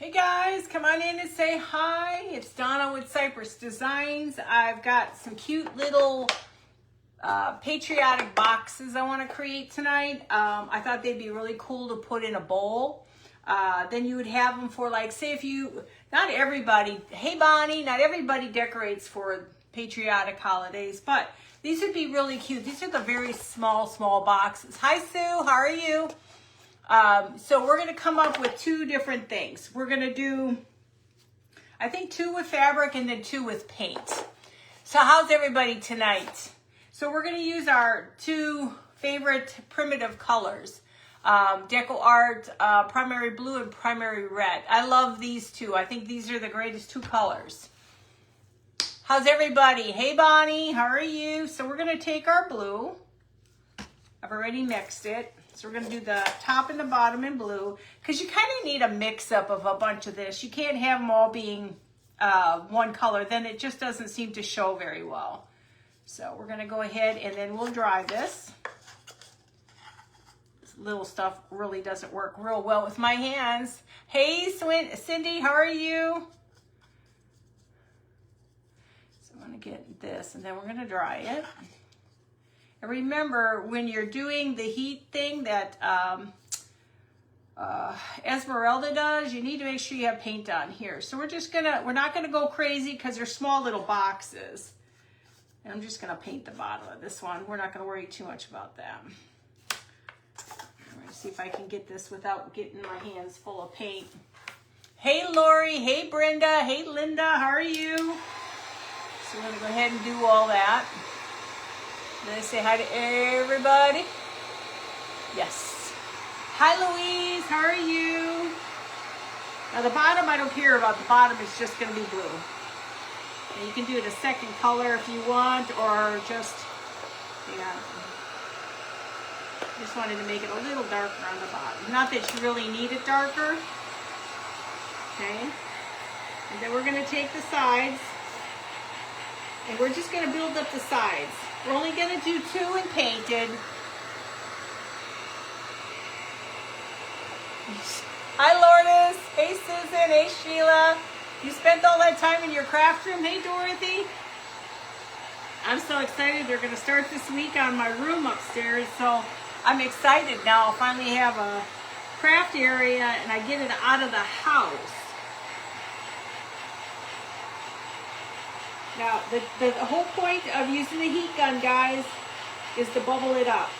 Hey guys, come on in and say hi. It's Donna with Cypress Designs. I've got some cute little patriotic boxes I want to create tonight. I thought they'd be really cool to put in a bowl. Then you would have them for, like, say if you, not everybody, hey Bonnie, not everybody decorates for patriotic holidays, but these would be really cute. These are the very small boxes. Hi Sue, how are you? So we're going to come up with two different things. We're going to do, I think, 2 with fabric and then 2 with paint. So how's everybody tonight? So we're going to use our 2 favorite primitive colors, Deco Art, Primary Blue and Primary Red. I love these 2. I think these are the greatest 2 colors. How's everybody? Hey Bonnie, how are you? So we're going to take our blue. I've already mixed it. So we're going to do the top and the bottom in blue, because you kind of need a mix-up of a bunch of this. You can't have them all being one color. Then it just doesn't seem to show very well. So we're going to go ahead and then we'll dry this. This little stuff really doesn't work real well with my hands. Hey, Cindy, how are you? So I'm going to get this, and then we're going to dry it. And remember, when you're doing the heat thing that Esmeralda does, you need to make sure you have paint on here. So we're not gonna go crazy because they're small little boxes. And I'm just gonna paint the bottom of this one. We're not gonna worry too much about that. I'm gonna see if I can get this without getting my hands full of paint. Hey Lori, hey Brenda, hey Linda, how are you? So we're gonna go ahead and do all that. Then I say hi to everybody. Yes. Hi Louise, how are you? Now the bottom, I don't care about. The bottom is just going to be blue. And you can do it a second color if you want, or just, yeah. Just wanted to make it a little darker on the bottom. Not that you really need it darker. Okay. And then we're going to take the sides, and we're just going to build up the sides. We're only going to do 2 and painted. Hi Lourdes. Hey Susan. Hey Sheila. You spent all that time in your craft room. Hey Dorothy. I'm so excited. They're going to start this week on my room upstairs. So I'm excited now. I'll finally have a craft area and I get it out of the house. Now, the whole point of using the heat gun, guys, is to bubble it up.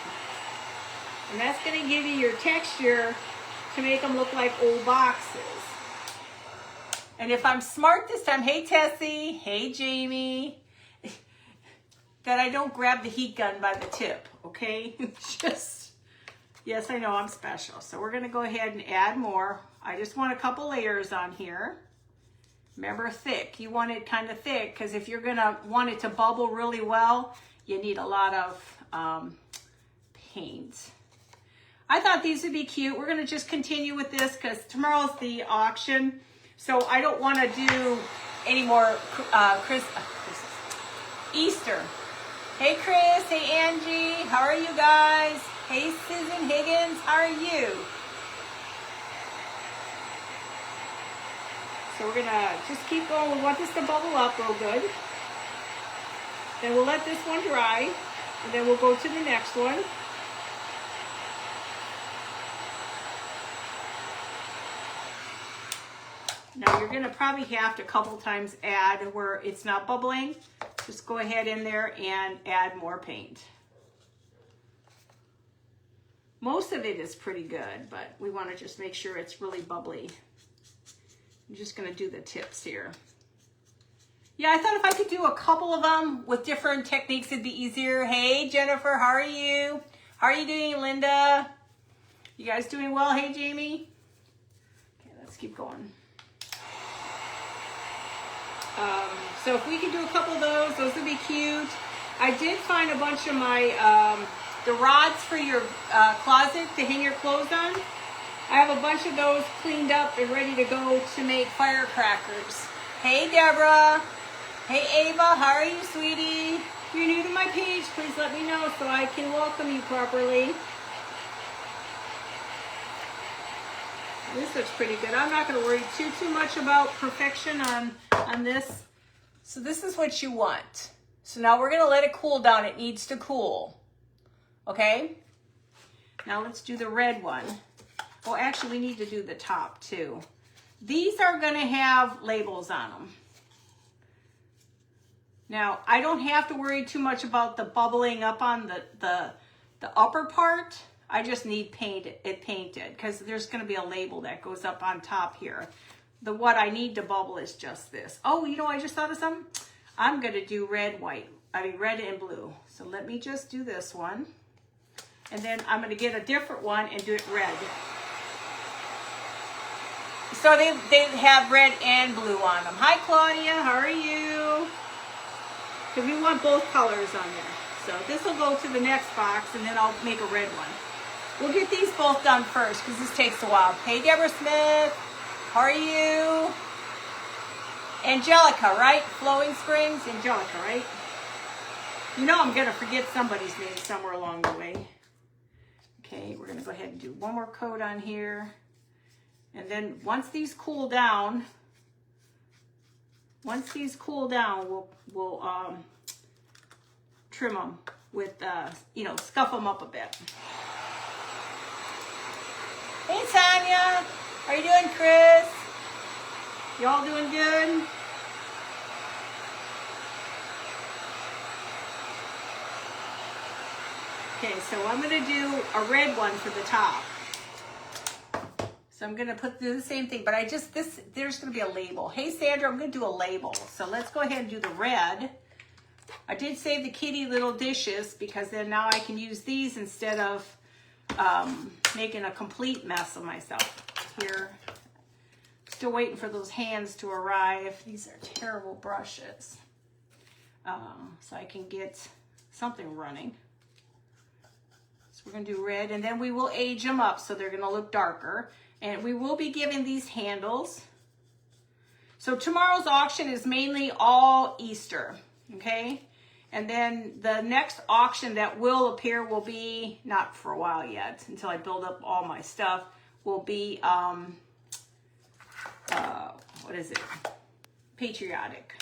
And that's going to give you your texture to make them look like old boxes. And if I'm smart this time, hey Tessie, hey Jamie, that I don't grab the heat gun by the tip, okay? Just, yes, I know I'm special. So we're going to go ahead and add more. I just want a couple layers on here. Remember, thick. You want it kind of thick, because if you're going to want it to bubble really well, you need a lot of paint. I thought these would be cute. We're going to just continue with this because tomorrow's the auction. So I don't want to do any more Easter. Hey, Chris. Hey, Angie. How are you guys? Hey, Susan Higgins. How are you? So we're going to just keep going. We want this to bubble up real good. Then we'll let this one dry. And then we'll go to the next one. Now you're going to probably have to a couple times add where it's not bubbling. Just go ahead in there and add more paint. Most of it is pretty good, but we want to just make sure it's really bubbly. I'm just going to do the tips here. Yeah, I thought if I could do a couple of them with different techniques, it'd be easier. Hey, Jennifer, how are you? How are you doing, Linda? You guys doing well? Hey, Jamie? Okay, let's keep going. So if we could do a couple of those would be cute. I did find a bunch of my, the rods for your closet to hang your clothes on. I have a bunch of those cleaned up and ready to go to make firecrackers. Hey, Deborah. Hey, Ava. How are you, sweetie? If you're new to my page, please let me know so I can welcome you properly. This looks pretty good. I'm not going to worry too much about perfection on this. So this is what you want. So now we're going to let it cool down. It needs to cool. Okay? Now let's do the red one. Oh, actually, we need to do the top too. These are going to have labels on them. Now, I don't have to worry too much about the bubbling up on the upper part. I just need it painted because there's going to be a label that goes up on top here. What I need to bubble is just this. Oh, you know, I just thought of something. I'm going to do red and blue. So let me just do this one. And then I'm going to get a different one and do it red. So they have red and blue on them. Hi, Claudia. How are you? Because we want both colors on there. So this will go to the next box, and then I'll make a red one. We'll get these both done first because this takes a while. Hey, Deborah Smith. How are you? Angelica, right? Flowing Springs. Angelica, right? You know I'm going to forget somebody's name somewhere along the way. Okay, we're going to go ahead and do one more coat on here. And then once these cool down, we'll trim them with, scuff them up a bit. Hey, Tanya. How you doing, Chris? You all doing good? Okay, so I'm going to do a red one for the top. So I'm going to do the same thing, but there's going to be a label. Hey, Sandra, I'm going to do a label. So let's go ahead and do the red. I did save the kitty little dishes because then now I can use these instead of making a complete mess of myself here. Still waiting for those hands to arrive. These are terrible brushes. So I can get something running. So we're going to do red, and then we will age them up so they're going to look darker. And we will be giving these handles. So tomorrow's auction is mainly all Easter, okay? And then the next auction that will appear will be, not for a while yet, until I build up all my stuff, will be, what is it? Patriotic.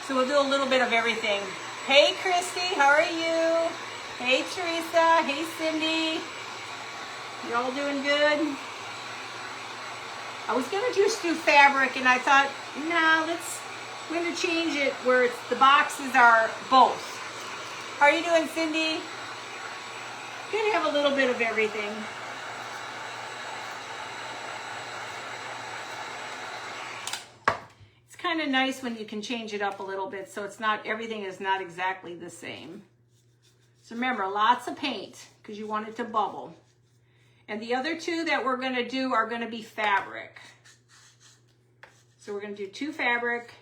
So we'll do a little bit of everything. Hey, Christy, how are you? Hey, Teresa. Hey, Cindy. You all doing good? I was going to just do fabric, and I thought, nah, we're going to change it where the boxes are both. How are you doing, Cindy? Going to have a little bit of everything. It's kind of nice when you can change it up a little bit so everything is not exactly the same. So remember, lots of paint because you want it to bubble. And the other two that we're going to do are going to be fabric. So we're going to do 2 fabric,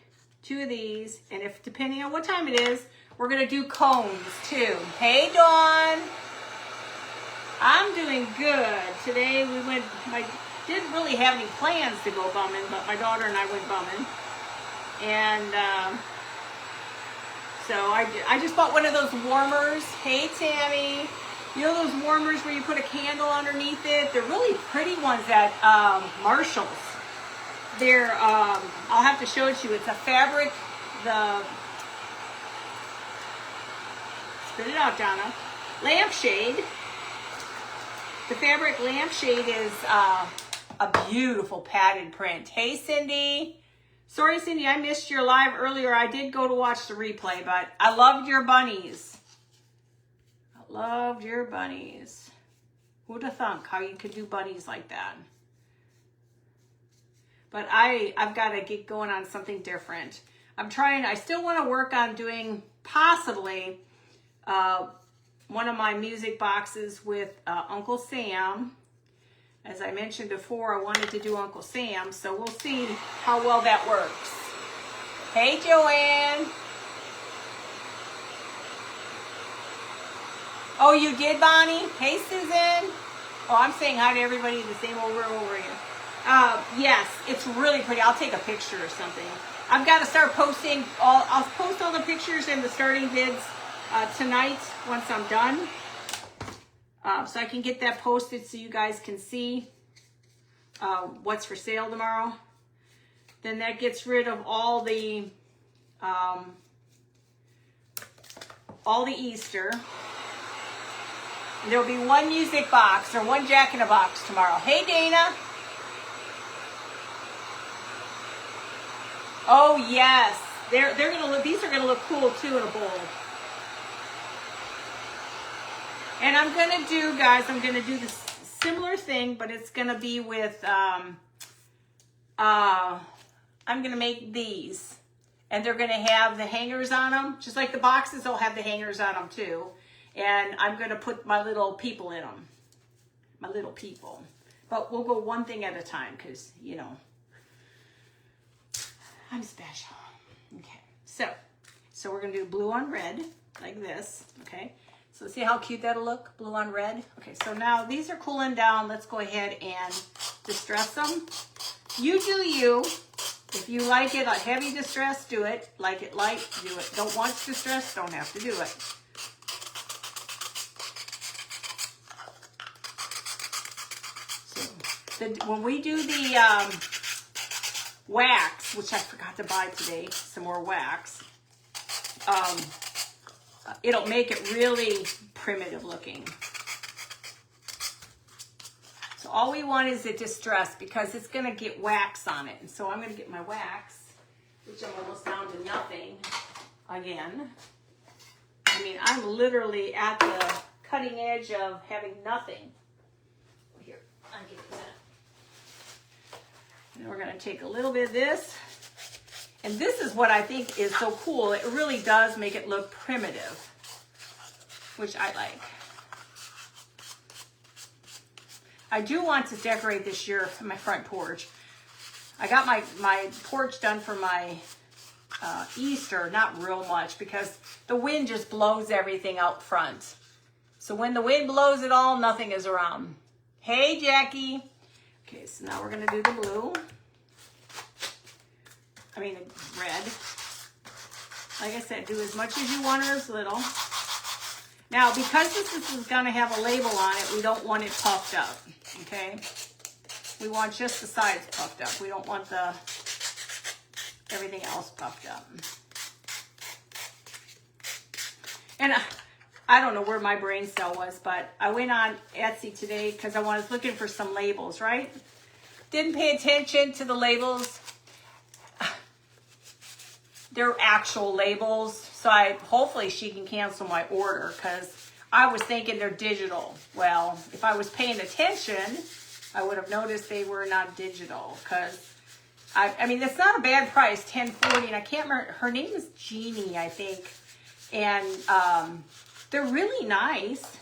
2 of these, and depending on what time it is, we're going to do cones too. Hey, Dawn. I'm doing good. Today I didn't really have any plans to go bumming, but my daughter and I went bumming. And so I just bought one of those warmers. Hey, Tammy. You know those warmers where you put a candle underneath it? They're really pretty ones at Marshall's. They're, I'll have to show it to you. It's a fabric, spit it out, Donna, lampshade. The fabric lampshade is a beautiful padded print. Hey, Cindy. Sorry, Cindy, I missed your live earlier. I did go to watch the replay, but I loved your bunnies. Loved your bunnies. Who'd have thunk how you could do bunnies like that? But I've got to get going on something different. I still want to work on doing possibly one of my music boxes with Uncle Sam. As I mentioned before, I wanted to do Uncle Sam, so we'll see how well that works. Hey, Joanne. Oh, you did, Bonnie? Hey, Susan. Oh, I'm saying hi to everybody the same over and over again. Yes, it's really pretty. I'll take a picture or something. I've got to start posting. I'll post all the pictures and the starting bids tonight once I'm done. So I can get that posted so you guys can see. what's for sale tomorrow. Then that gets rid of all the Easter. And there'll be one music box or one Jack in a Box tomorrow. Hey, Dana. Oh yes, they're gonna look. These are gonna look cool too in a bowl. And I'm gonna do, guys. I'm gonna do this similar thing, but it's gonna be with. I'm gonna make these, and they're gonna have the hangers on them, just like the boxes. They'll have the hangers on them too. And I'm gonna put my little people in them, my little people. But we'll go one thing at a time, because you know. I'm special. Okay, so we're gonna do blue on red like this. Okay, so see how cute that'll look, blue on red. Okay, so now these are cooling down. Let's go ahead and distress them. You do you. If you like it a heavy distress, do it. Like it light, do it. Don't want distress, don't have to do it. So when we do the wax, which I forgot to buy today, some more wax, it'll make it really primitive looking. So all we want is it distressed, because it's going to get wax on it. And so I'm going to get my wax, which I'm almost down to nothing again. I mean, I'm literally at the cutting edge of having nothing. Here, I'll give you that. And we're going to take a little bit of this. And this is what I think is so cool. It really does make it look primitive, which I like. I do want to decorate this year for my front porch. I got my porch done for my Easter, not real much, because the wind just blows everything out front. So when the wind blows it all, nothing is around. Hey, Jackie. Okay, so now we're going to do the blue. I mean, red. Like I said, do as much as you want or as little. Now, because this is going to have a label on it, we don't want it puffed up, okay? We want just the sides puffed up. We don't want everything else puffed up. And I don't know where my brain cell was, but I went on Etsy today because I was looking for some labels, right? Didn't pay attention to the labels. They're actual labels, so hopefully she can cancel my order, because I was thinking they're digital. Well, if I was paying attention, I would have noticed they were not digital, because I mean, it's not a bad price, $10.40, and I can't remember, her name is Jeannie, I think, and they're really nice.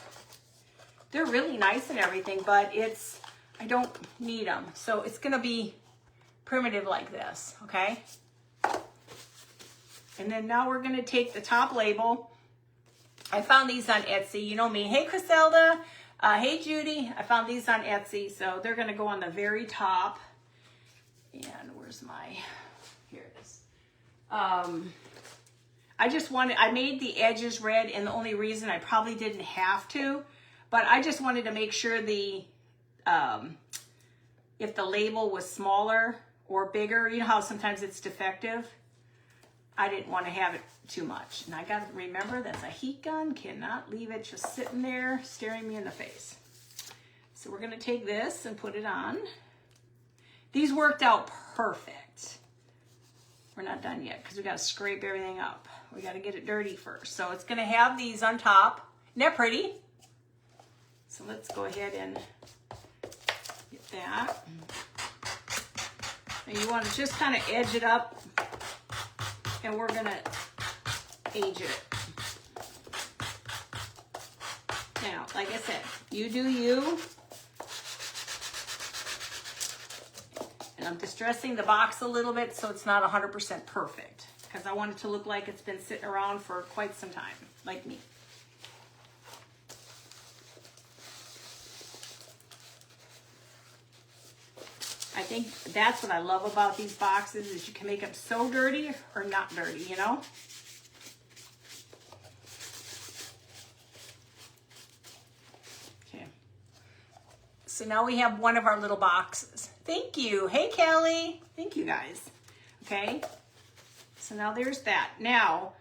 They're really nice and everything, but I don't need them. So it's gonna be primitive like this, okay? And then now we're gonna take the top label. I found these on Etsy, you know me. Hey, Criselda. Hey, Judy. I found these on Etsy, so they're gonna go on the very top. And where's here it is. I made the edges red, and the only reason I probably didn't have to, but I just wanted to make sure if the label was smaller or bigger, you know how sometimes it's defective? I didn't want to have it too much. And I got to remember that's a heat gun. Cannot leave it just sitting there staring me in the face. So we're going to take this and put it on. These worked out perfect. We're not done yet because we got to scrape everything up. We got to get it dirty first. So it's going to have these on top. Isn't that pretty? So let's go ahead and get that. And you want to just kind of edge it up. And we're going to age it. Now, like I said, you do you. And I'm distressing the box a little bit so it's not 100% perfect, because I want it to look like it's been sitting around for quite some time, like me. I think that's what I love about these boxes, is you can make them so dirty or not dirty, you know? Okay. So now we have one of our little boxes. Thank you. Hey, Kelly. Thank you, guys. Okay. So now there's that. Now,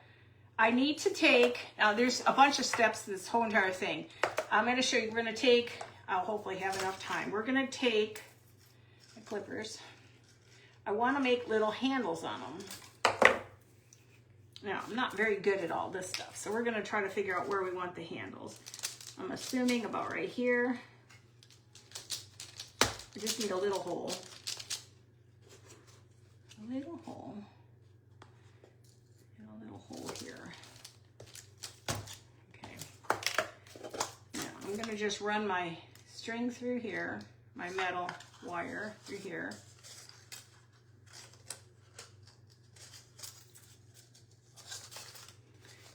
I need to take, now there's a bunch of steps to this whole entire thing. I'm going to show you, we're going to take, I'll hopefully have enough time. We're going to take my clippers. I want to make little handles on them. Now, I'm not very good at all this stuff, so we're going to try to figure out where we want the handles. I'm assuming about right here. I just need a little hole. A little hole. And a little hole here. Okay. Now, I'm going to just run my string through here, my metal wire through here.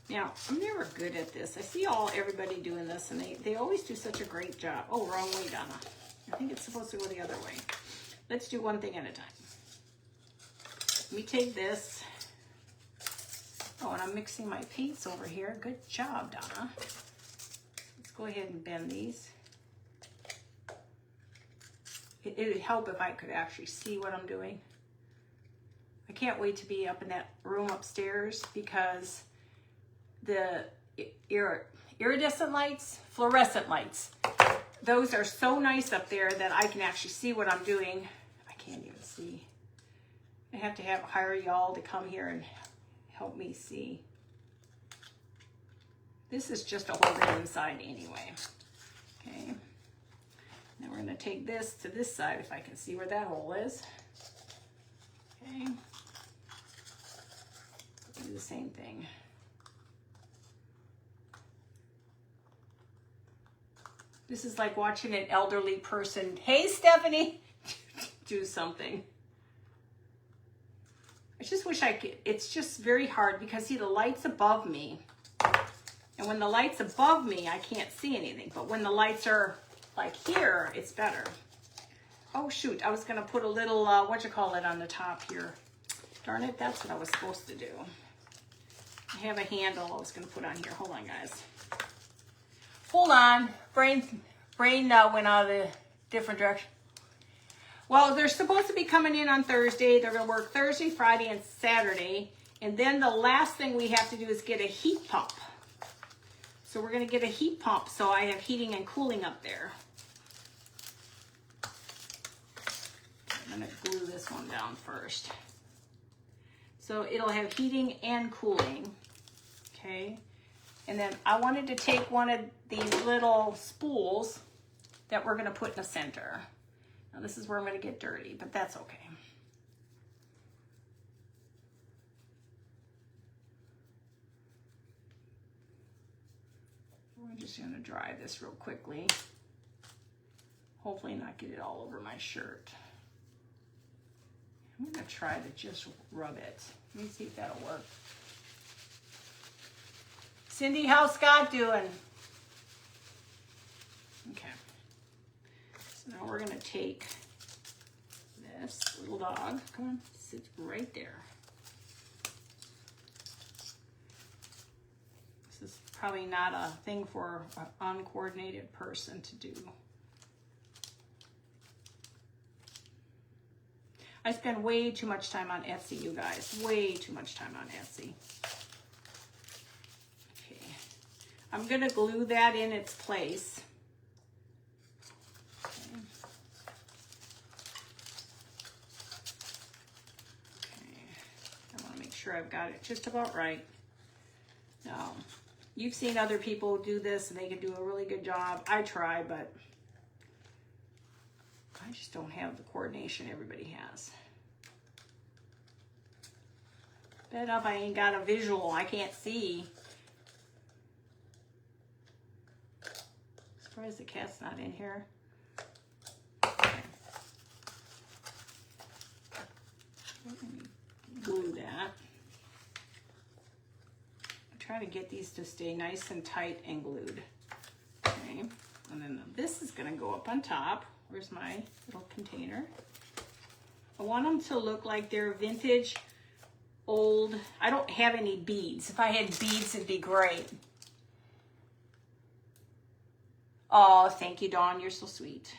Now, I'm never good at this. I see everybody doing this, and they always do such a great job. Oh, wrong way, Donna. I think it's supposed to go the other way. Let's do one thing at a time. Let me take this. Oh, and I'm mixing my paints over here. Good job, Donna. Let's go ahead and bend these. It would help if I could actually see what I'm doing. I can't wait to be up in that room upstairs because the iridescent lights, fluorescent lights, those are so nice up there that I can actually see what I'm doing. I can't even see. I have to hire y'all to come here and help me see. This is just to hold it inside anyway. Okay. Now we're going to take this to this side if I can see where that hole is. Okay. Do the same thing. This is like watching an elderly person, hey Stephanie, do something. I just wish I could, it's just very hard because see the light's above me. And when the light's above me, I can't see anything. But when the lights are like here, it's better. Oh shoot, I was gonna put a little, on the top here. Darn it, that's what I was supposed to do. I have a handle I was gonna put on here. Hold on, guys. Hold on, brain went out a different direction. Well, they're supposed to be coming in on Thursday. They're gonna work Thursday, Friday, and Saturday. And then the last thing we have to do is get a heat pump. So we're gonna get a heat pump so I have heating and cooling up there. I'm gonna glue this one down first. So it'll have heating and cooling, okay? And then I wanted to take one of these little spools that we're gonna put in the center. Now this is where I'm gonna get dirty, but that's okay. We're just gonna dry this real quickly. Hopefully not get it all over my shirt. I'm gonna try to just rub it. Let me see if that'll work. Cindy, how's Scott doing? Okay. So now we're gonna take this little dog. Come on, sit right there. This is probably not a thing for an uncoordinated person to do. I spend way too much time on Etsy, you guys. Way too much time on Etsy. Okay. I'm going to glue that in its place. Okay. Okay. I want to make sure I've got it just about right. Now, you've seen other people do this and they can do a really good job. I try, but I just don't have the coordination everybody has. Bad enough I ain't got a visual. I can't see. Surprised the cat's not in here. Okay. Let me glue that. I try to get these to stay nice and tight and glued. Okay. And then this is going to go up on top. Where's my little container? I want them to look like they're vintage, old. I don't have any beads. If I had beads, it'd be great. Oh, thank you, Dawn. You're so sweet.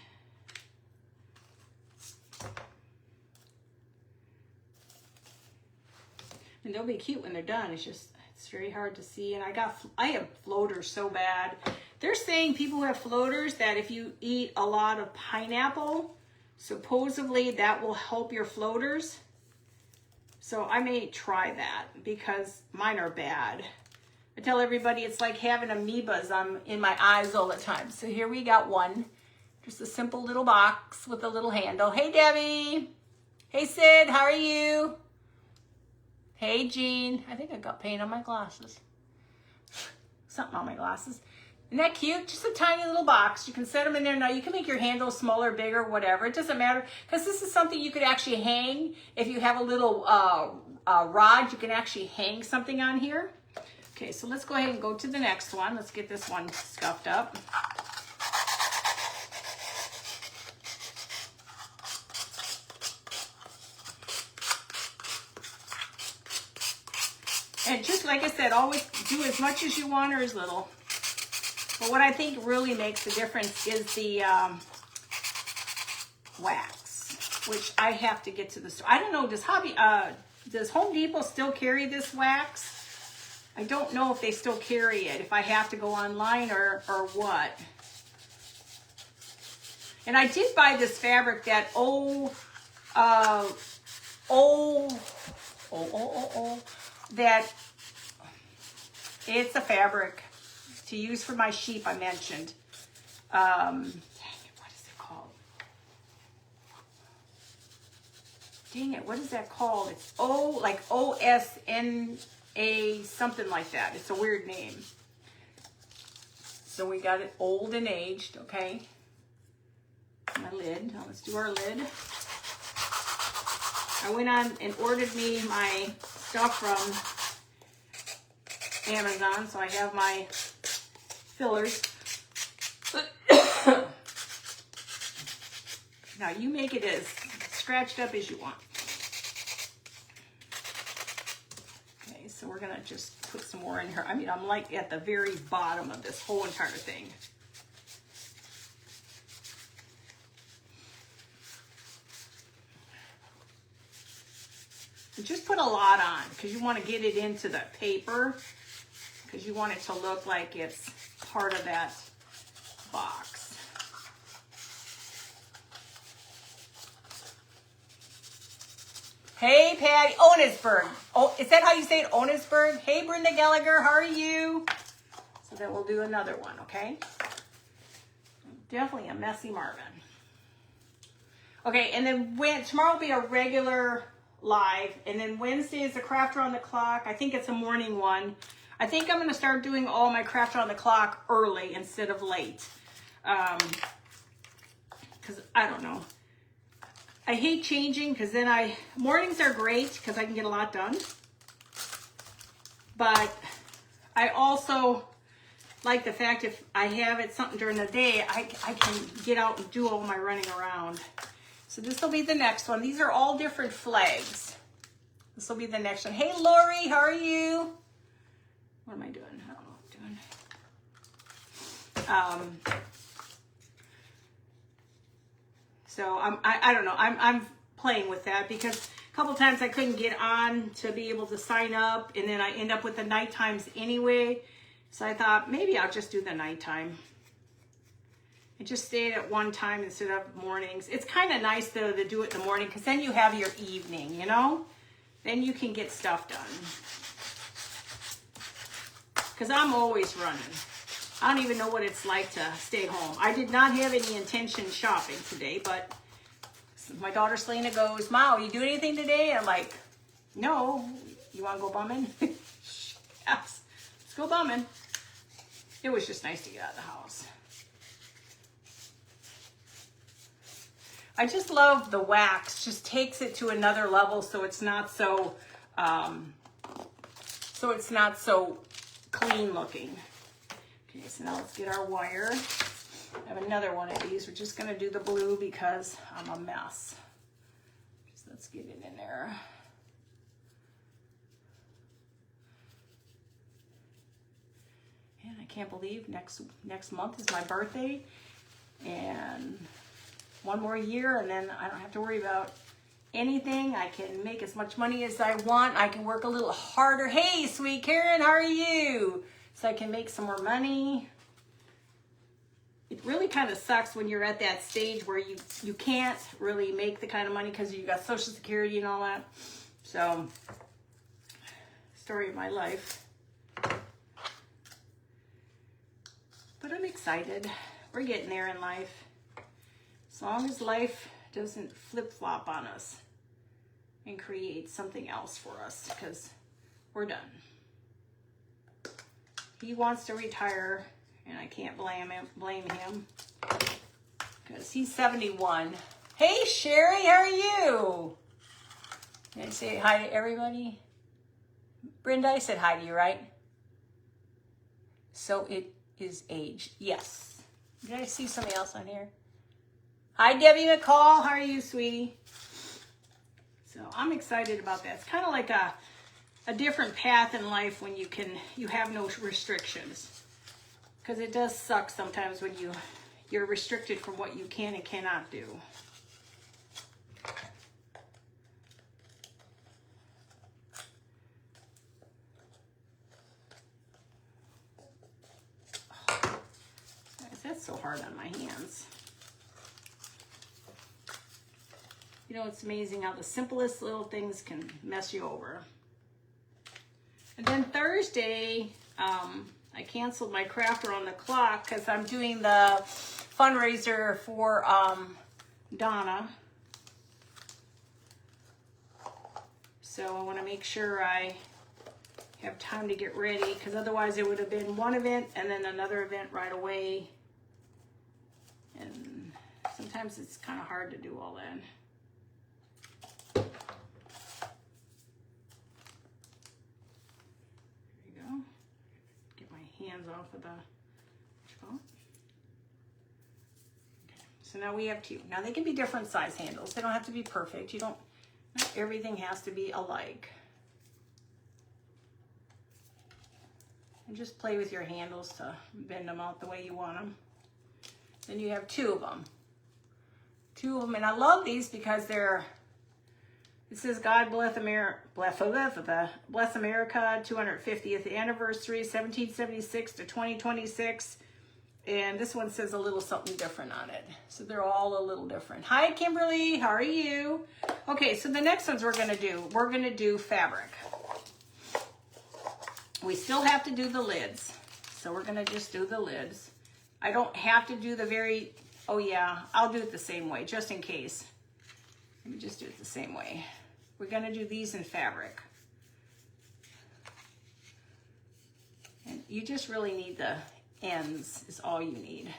And they'll be cute when they're done. It's very hard to see. And I have floaters so bad. They're saying people who have floaters that if you eat a lot of pineapple, supposedly that will help your floaters. So I may try that because mine are bad. I tell everybody it's like having amoebas in my eyes all the time. So here we got one. Just a simple little box with a little handle. Hey, Debbie. Hey, Sid. How are you? Hey, Jean. I think I got paint on my glasses. Something on my glasses. Isn't that cute? Just a tiny little box. You can set them in there. Now, you can make your handle smaller, bigger, whatever. It doesn't matter because this is something you could actually hang. If you have a little rod, you can actually hang something on here. Okay, so let's go ahead and go to the next one. Let's get this one scuffed up. And just like I said, always do as much as you want or as little. But what I think really makes the difference is the wax, which I have to get to the store. I don't know, does Home Depot still carry this wax? I don't know if they still carry it, if I have to go online or what. And I did buy this fabric that that it's a fabric to use for my sheep I mentioned. Dang it, what is it called? Dang it, what is that called? It's like OSNA, something like that. It's a weird name. So we got it old and aged, okay? My lid. Now let's do our lid. I went on and ordered me my stuff from Amazon, so I have my fillers. Now you make it as scratched up as you want. Okay, so we're gonna just put some more in here. I mean, I'm like at the very bottom of this whole entire thing. Just put a lot on because you want to get it into the paper because you want it to look like it's part of that box. Hey, Patty, Onisburg. Oh, is that how you say it, Onisburg? Hey, Brenda Gallagher, how are you? So then we'll do another one, okay? Definitely a messy Marvin. Okay, and then tomorrow will be a regular live, and then Wednesday is the Craft Around the Clock. I think it's a morning one. I think I'm going to start doing all my Craft Around the Clock early instead of late. Because I don't know. I hate changing because then mornings are great because I can get a lot done. But I also like the fact if I have it something during the day, I can get out and do all my running around. So this will be the next one. These are all different flags. This will be the next one. Hey, Lori, how are you? What am I doing? I don't know what I'm doing. So I don't know. I'm playing with that because a couple times I couldn't get on to be able to sign up, and then I end up with the night times anyway. So I thought maybe I'll just do the nighttime. I just stayed at one time instead of mornings. It's kind of nice, though, to do it in the morning because then you have your evening, you know? Then you can get stuff done. Because I'm always running. I don't even know what it's like to stay home. I did not have any intention shopping today, but my daughter Selena goes, "Ma, you do anything today?" I'm like, "No. You want to go bumming?" Yes. Let's go bumming. It was just nice to get out of the house. I just love the wax. Just takes it to another level, so it's not so clean looking. Okay, so now let's get our wire. I have another one of these. We're just gonna do the blue because I'm a mess. Just let's get it in there. And I can't believe next month is my birthday, and one more year, and then I don't have to worry about anything. I can make as much money as I want. I can work a little harder. Hey, sweet Karen, how are you? So I can make some more money. It really kind of sucks when you're at that stage where you can't really make the kind of money because you got Social Security and all that. So, story of my life. But I'm excited. We're getting there in life. As long as life doesn't flip-flop on us and create something else for us, because we're done. He wants to retire, and I can't blame him because he's 71. Hey, Sherry, how are you? Did I say hi to everybody? Brenda, I said hi to you, right? So it is age. Yes. Did I see somebody else on here? Hi, Debbie McCall. How are you, sweetie? So I'm excited about that. It's kind of like a different path in life when you have no restrictions. Because it does suck sometimes when you're restricted from what you can and cannot do. That's so hard on my hands. You know, it's amazing how the simplest little things can mess you over. And then Thursday, I canceled my craft around the clock because I'm doing the fundraiser for Donna. So I want to make sure I have time to get ready, because otherwise it would have been one event and then another event right away. And sometimes it's kind of hard to do all that. There you go. Get my hands off of the phone. Okay. So now we have two. Now they can be different size handles. They don't have to be perfect. Not everything has to be alike. And just play with your handles to bend them out the way you want them. Then you have two of them. And I love these because it says God bless America, bless America, 250th anniversary, 1776 to 2026. And this one says a little something different on it. So they're all a little different. Hi, Kimberly, how are you? Okay, so the next ones we're gonna do fabric. We still have to do the lids. So we're gonna just do the lids. I don't have to do oh yeah, I'll do it the same way, just in case. Let me just do it the same way. We're gonna do these in fabric. And you just really need the ends, is all you need.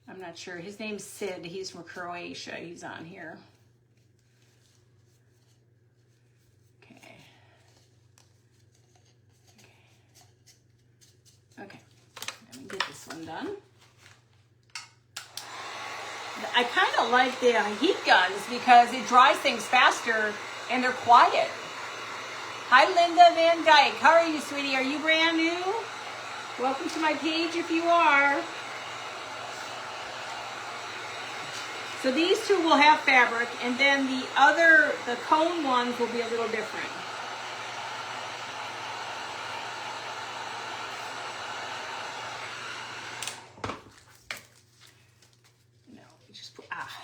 I'm not sure, his name's Sid, he's from Croatia, he's on here. Okay, let me get this one done. I kind of like the heat guns because it dries things faster and they're quiet. Hi, Linda Van Dyke. How are you, sweetie? Are you brand new? Welcome to my page if you are. So these two will have fabric, and then the cone ones will be a little different.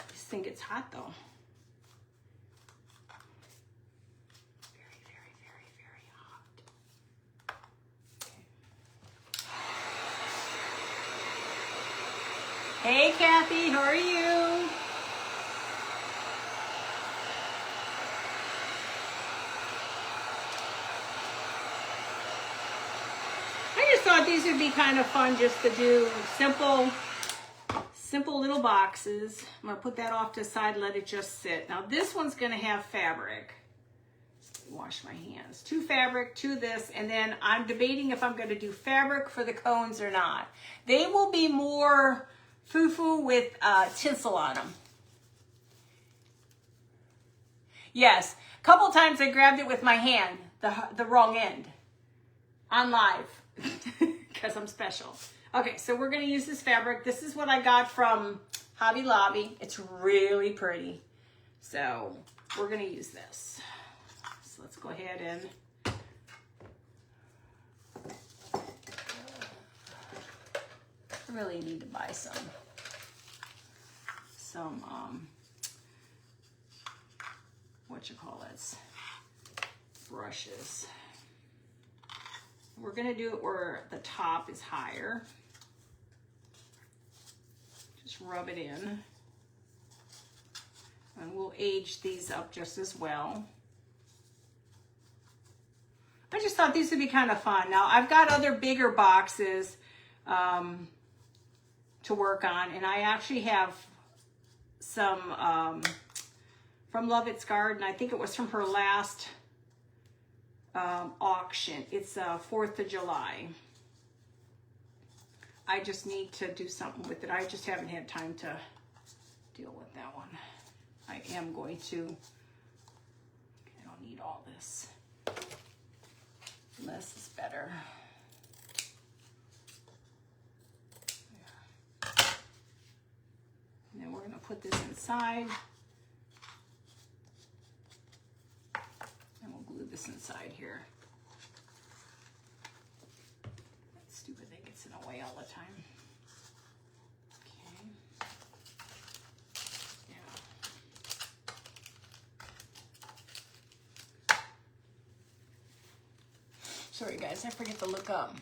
This thing gets hot though. Very, very, very, very hot. Okay. Hey, Kathy, how are you? I just thought these would be kind of fun just to do simple little boxes. I'm going to put that off to the side, let it just sit. Now this one's going to have fabric. Wash my hands. 2 fabric, 2 this, and then I'm debating if I'm going to do fabric for the cones or not. They will be more foo-foo with tinsel on them. Yes, a couple times I grabbed it with my hand, the wrong end, on live. because I'm special. Okay, so we're going to use this fabric. This is what I got from Hobby Lobby. It's really pretty. So we're going to use this. So let's go ahead and I really need to buy some what you call it, brushes. We're gonna do it where the top is higher. Just rub it in. And we'll age these up just as well. I just thought these would be kind of fun. Now I've got other bigger boxes to work on, and I actually have some from Love It's Garden. I think it was from her last auction. It's 4th of July. I just need to do something with it. I just haven't had time to deal with that one. I am going to, I don't need all this. Less is better. And then we're going to put this inside. And we'll glue this inside here. That stupid thing gets in the way all the time. Okay. Yeah. Sorry guys, I forget to look up.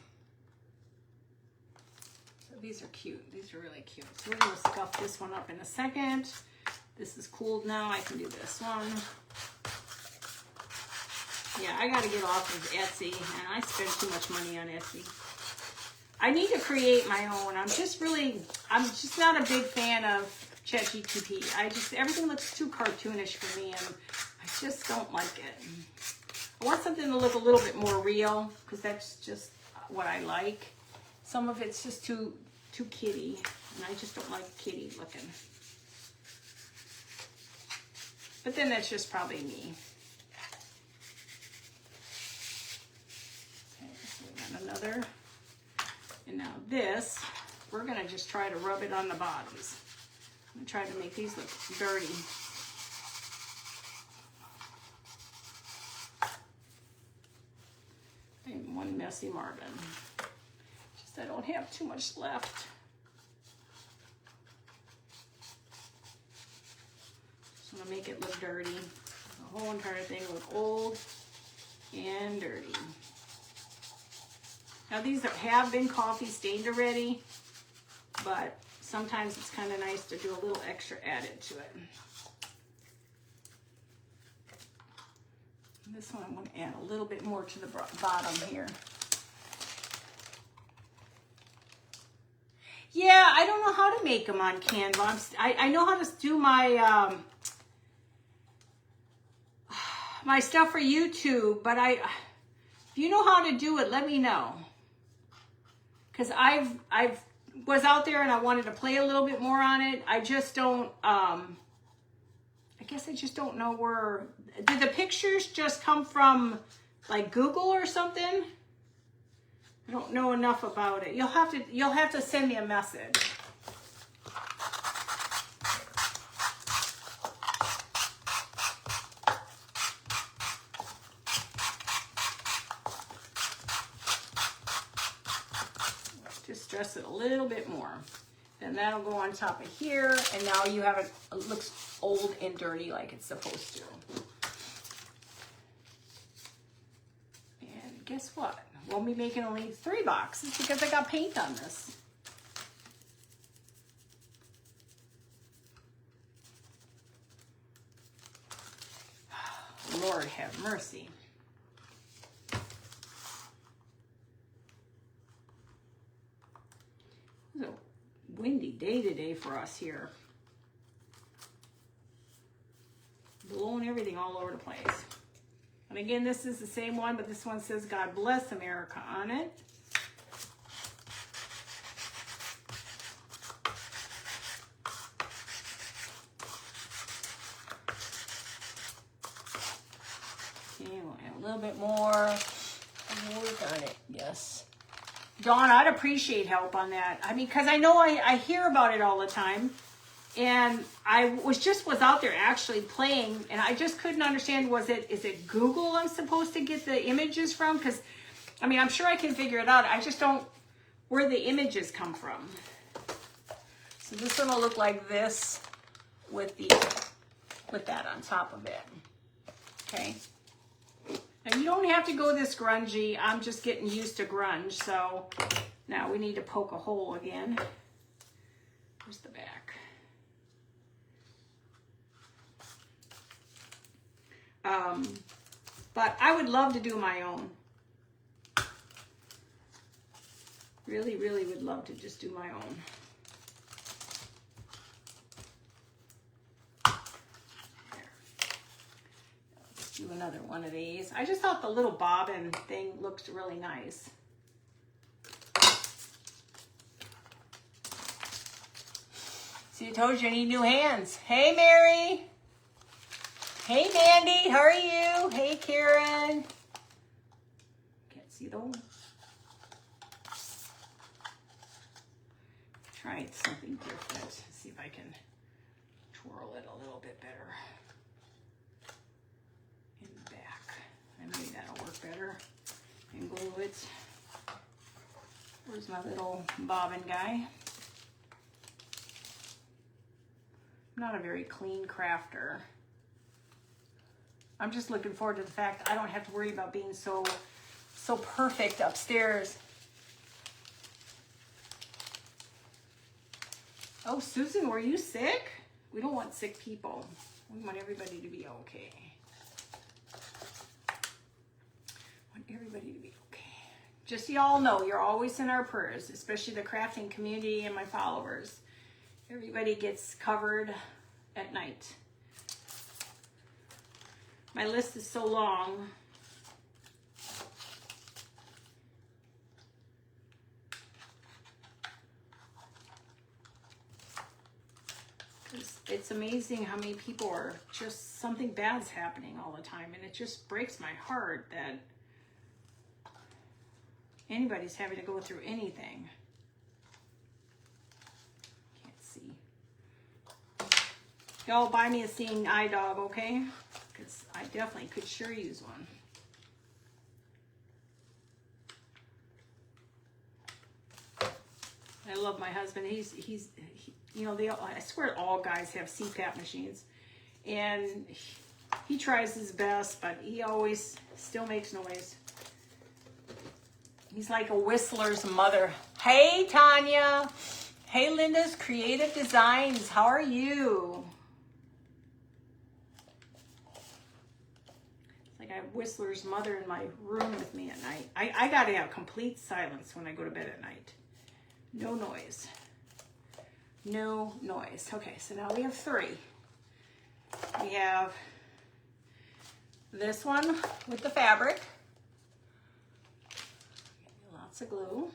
So these are cute. These are really cute. So we're going to scuff this one up in a second. This is cooled now. I can do this one. Yeah, I got to get off of Etsy, and I spend too much money on Etsy. I need to create my own. I'm just not a big fan of ChatGPT. Everything looks too cartoonish for me, and I just don't like it. I want something to look a little bit more real, because that's just what I like. Some of it's just too kitty, and I just don't like kitty looking. But then that's just probably me. Okay, so we got another. And now this, we're gonna just try to rub it on the bottoms. I'm gonna try to make these look dirty. And one messy Marvin. Just I don't have too much left. Just wanna make it look dirty. The whole entire thing look old and dirty. Now these have been coffee stained already, but sometimes it's kind of nice to do a little extra added to it. And this one I'm going to add a little bit more to the bottom here. Yeah, I don't know how to make them on Canva. I know how to do my my stuff for YouTube, but if you know how to do it, let me know. Because I was out there and I wanted to play a little bit more on it. I just don't, I guess I just don't know where, did the pictures just come from like Google or something? I don't know enough about it. You'll have to send me a message. Just stress it a little bit more. Then that'll go on top of here, and now you have it looks old and dirty like it's supposed to. And guess what? We'll be making only 3 boxes because I got paint on this. Lord have mercy. It's a windy day today for us here. Blowing everything all over the place. And again, this is the same one, but this one says God Bless America on it. Okay, we'll add a little bit more. Work on it, yes. Dawn, I'd appreciate help on that. I mean, because I know I hear about it all the time. And I was out there actually playing, and I just couldn't understand, is it Google I'm supposed to get the images from? Because, I mean, I'm sure I can figure it out. I just don't, where the images come from. So this one will look like this with that on top of it. Okay. Now you don't have to go this grungy. I'm just getting used to grunge. So now we need to poke a hole again. Where's the back? But I would love to do my own. Really, really would love to just do my own. There. Let's do another one of these. I just thought the little bobbin thing looks really nice. See, I told you I need new hands. Hey, Mary. Hey, Mandy, how are you? Hey, Karen. Can't see those. Try something different. See if I can twirl it a little bit better. In the back. And maybe that'll work better. And glue it. Where's my little bobbin guy? I'm not a very clean crafter. I'm just looking forward to the fact I don't have to worry about being so perfect upstairs. Oh, Susan, were you sick? We don't want sick people. We want everybody to be okay. Want everybody to be okay. Just so y'all know, you're always in our prayers, especially the crafting community and my followers. Everybody gets covered at night. My list is so long. It's amazing how many people are just, something bad's happening all the time, and it just breaks my heart that anybody's having to go through anything. Can't see. Y'all buy me a seeing eye dog, okay? Because I definitely could sure use one. I love my husband. He's you know, I swear all guys have CPAP machines, and he tries his best, but he always still makes noise. He's like a whistler's mother. Hey, Tanya. Hey, Linda's Creative Designs. How are you? I have Whistler's mother in my room with me at night. I gotta have complete silence when I go to bed at night. No noise. No noise. Okay, so now we have 3. We have this one with the fabric. Lots of glue.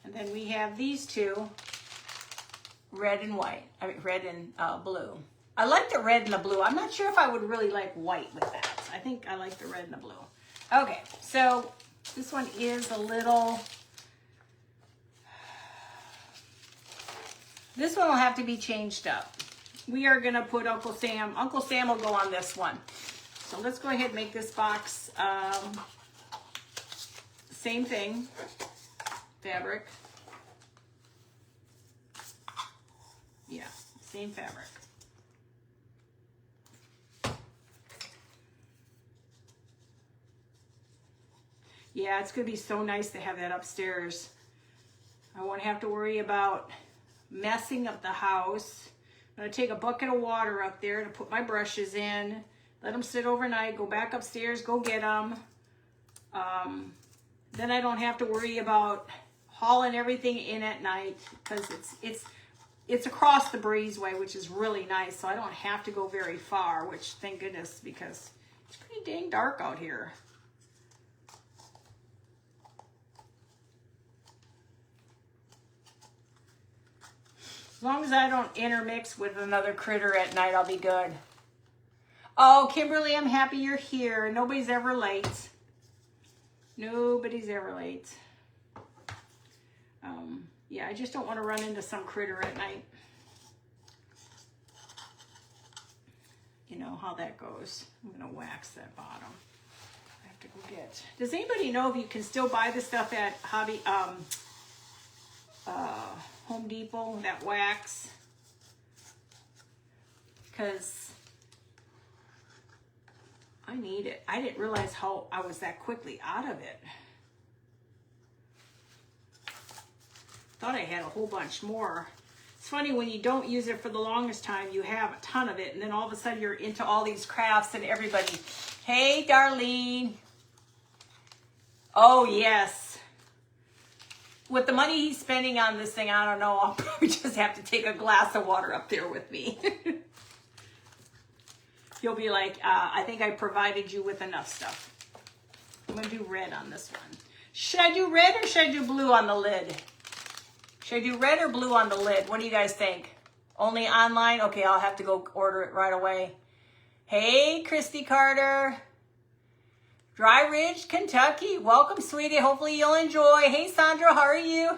And then we have these 2, red and white. I mean, red and blue. I like the red and the blue. I'm not sure if I would really like white with that. I think I like the red and the blue. Okay, so this one is a little, this one will have to be changed up. We are gonna put Uncle Sam will go on this one. So let's go ahead and make this box, same thing, fabric. Yeah, same fabric. Yeah, it's going to be so nice to have that upstairs. I won't have to worry about messing up the house. I'm going to take a bucket of water up there to put my brushes in, let them sit overnight, go back upstairs, go get them. Then I don't have to worry about hauling everything in at night, because it's across the breezeway, which is really nice, so I don't have to go very far, which thank goodness, because it's pretty dang dark out here. As long as I don't intermix with another critter at night, I'll be good. Oh, Kimberly, I'm happy you're here. Nobody's ever late. Nobody's ever late. Yeah, I just don't want to run into some critter at night. You know how that goes. I'm going to wax that bottom. I have to go get. Does anybody know if you can still buy the stuff at Home Depot, that wax? Because I need it. I didn't realize how I was that quickly out of it. Thought I had a whole bunch more. It's funny when you don't use it for the longest time, you have a ton of it, and then all of a sudden you're into all these crafts and everybody, hey, Darlene. Oh, yes. With the money he's spending on this thing, I don't know, I'll probably just have to take a glass of water up there with me. He'll be like, I think I provided you with enough stuff. I'm going to do red on this one. Should I do red or should I do blue on the lid? Should I do red or blue on the lid? What do you guys think? Only online? Okay, I'll have to go order it right away. Hey, Christy Carter. Dry Ridge, Kentucky. Welcome, sweetie. Hopefully you'll enjoy. Hey, Sandra, how are you?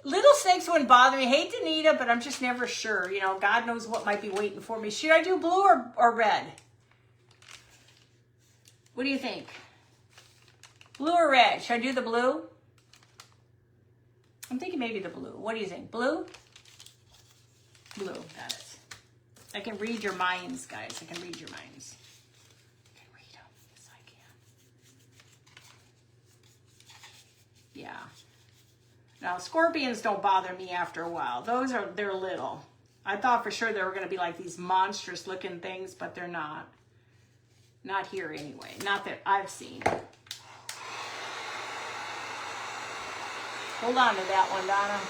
Little snakes wouldn't bother me. Hey, Danita, but I'm just never sure. You know, God knows what might be waiting for me. Should I do blue or red? What do you think? Blue or red? Should I do the blue? I'm thinking maybe the blue. What do you think? Blue? Blue. Got it. I can read your minds, guys. I can read your minds. I can read them. Yes, I can. Yeah. Now, scorpions don't bother me after a while. They're little. I thought for sure they were going to be like these monstrous looking things, but they're not. Not here anyway. Not that I've seen. Hold on to that one, Donna.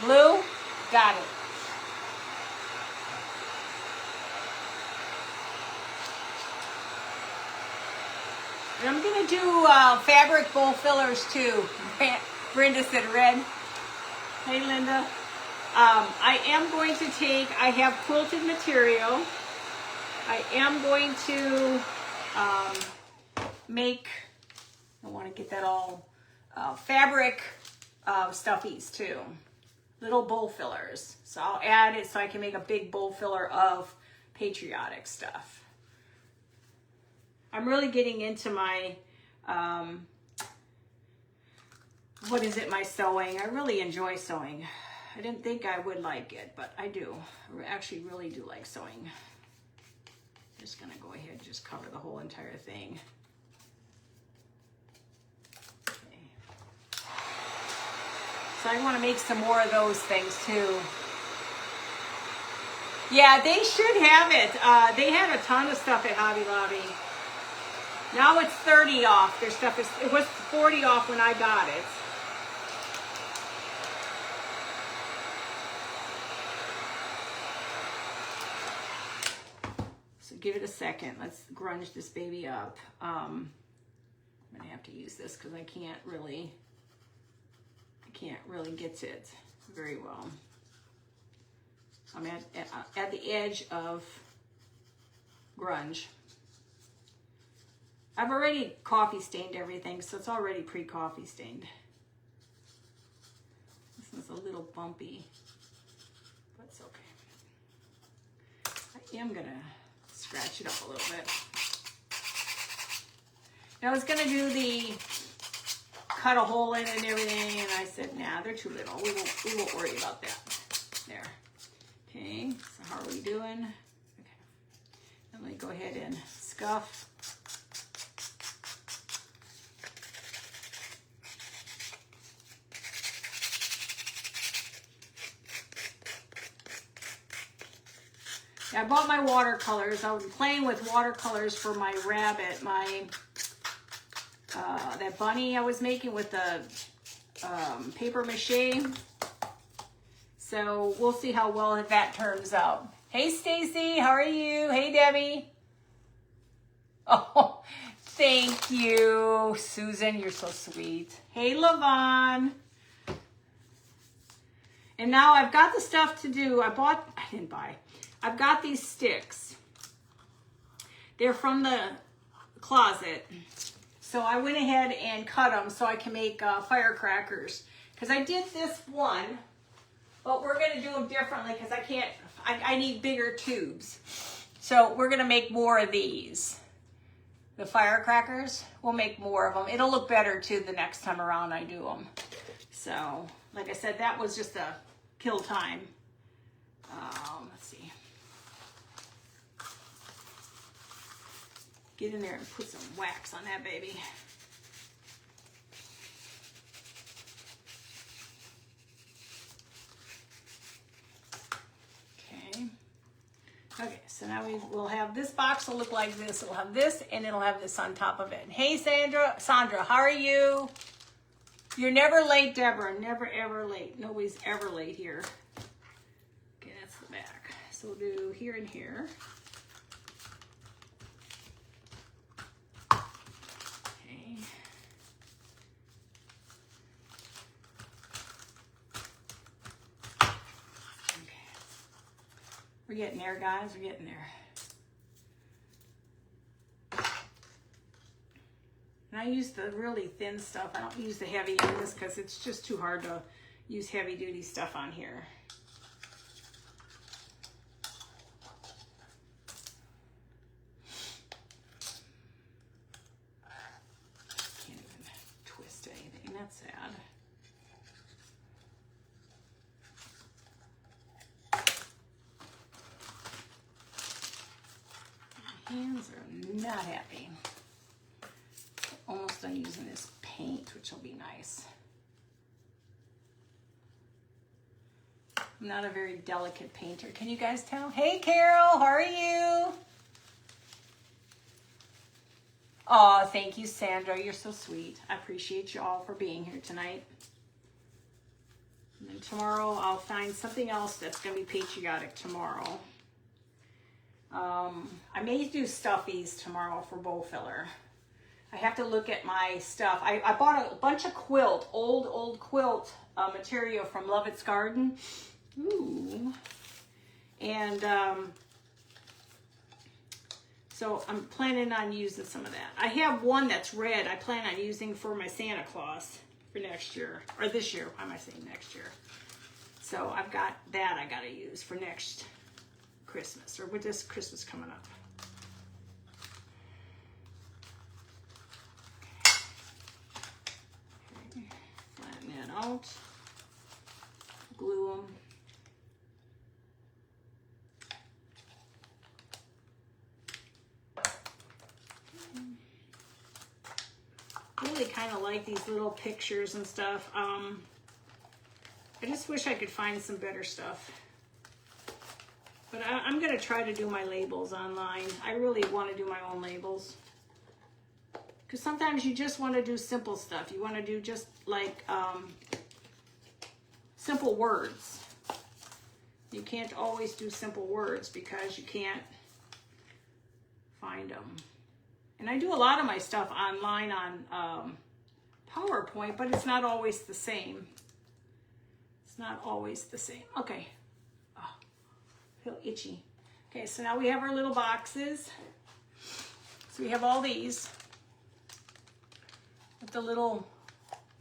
Blue? Got it. And I'm going to do fabric bowl fillers too. Brenda said red. Hey, Linda. I am going to take, I have quilted material. I am going to make, I want to get that all, fabric stuffies too. Little bowl fillers. So I'll add it so I can make a big bowl filler of Patriotic stuff. I'm really getting into my, what is it, my sewing. I really enjoy sewing. I didn't think I would like it, but I do. I actually really do like sewing. Just gonna go ahead and just cover the whole entire thing. Okay. So I want to make some more of those things too. Yeah, they should have it. They had a ton of stuff at Hobby Lobby. Now it's 30 off. Their stuff is, it was 40 off when I got it. So give it a second. Let's grunge this baby up. I'm gonna have to use this because I can't really get to it very well. I'm at the edge of grunge. I've already coffee stained everything, so it's already pre-coffee stained. This one's a little bumpy, but it's okay. I am gonna scratch it up a little bit. Now I was gonna do the cut a hole in and everything, and I said, nah, they're too little. We won't worry about that. There. Okay, so how are we doing? Okay. Then let me go ahead and scuff. I bought my watercolors. I was playing with watercolors for my rabbit, my that bunny I was making with the paper mache. So we'll see how well that turns out. Hey Stacy, how are you? Hey Debbie. Oh, thank you, Susan. You're so sweet. Hey Lavon. And now I've got the stuff to do. I've got these sticks. They're from the closet. So I went ahead and cut them so I can make firecrackers. Because I did this one, but we're going to do them differently because I need bigger tubes. So we're going to make more of these. The firecrackers, we'll make more of them. It'll look better too the next time around I do them. So, like I said, that was just a kill time. Let's see. Get in there and put some wax on that baby. Okay, so now we'll have this box will look like this. It'll have this and it'll have this on top of it. Hey, Sandra, how are you? You're never late, Deborah. Never, ever late. Nobody's ever late here. Okay, that's the back. So we'll do here and here. Okay. We're getting there, guys. We're getting there. And I use the really thin stuff. I don't use the heavy in this because it's just too hard to use heavy duty stuff on here. Can't even twist anything. That's sad. Hands are not happy. Almost done using this paint, which will be nice. I'm not a very delicate painter. Can you guys tell? Hey, Carol, how are you? Oh, thank you, Sandra. You're so sweet. I appreciate you all for being here tonight. And then tomorrow I'll find something else that's going to be patriotic tomorrow. I may do stuffies tomorrow for bow filler. I have to look at my stuff. I bought a bunch of quilt, old quilt material from Lovett's Garden. Ooh. And so I'm planning on using some of that. I have one that's red I plan on using for my Santa Claus for next year. Or this year, why am I saying next year? So I've got that I gotta use for next Christmas, or with this Christmas coming up. Okay. Flatten that out. Glue them. I really kind of like these little pictures and stuff. I just wish I could find some better stuff. But I'm going to try to do my labels online. I really want to do my own labels. Because sometimes you just want to do simple stuff. You want to do just like simple words. You can't always do simple words because you can't find them. And I do a lot of my stuff online on PowerPoint, but it's not always the same. It's not always the same. Okay. Feel itchy. Okay, so now we have our little boxes. So we have all these with the little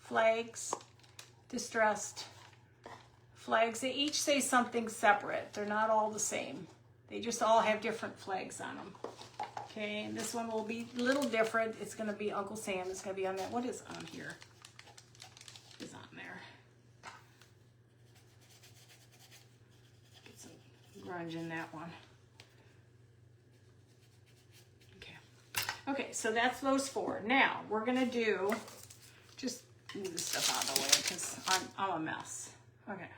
flags, distressed flags. They each say something separate. They're not all the same. They just all have different flags on them. Okay, and this one will be a little different. It's going to be Uncle Sam. It's going to be on that. What is on here? What is on there? Grunge in that one. Okay, so that's those four. Now we're gonna do, just move this stuff out of the way because I'm a mess. Okay,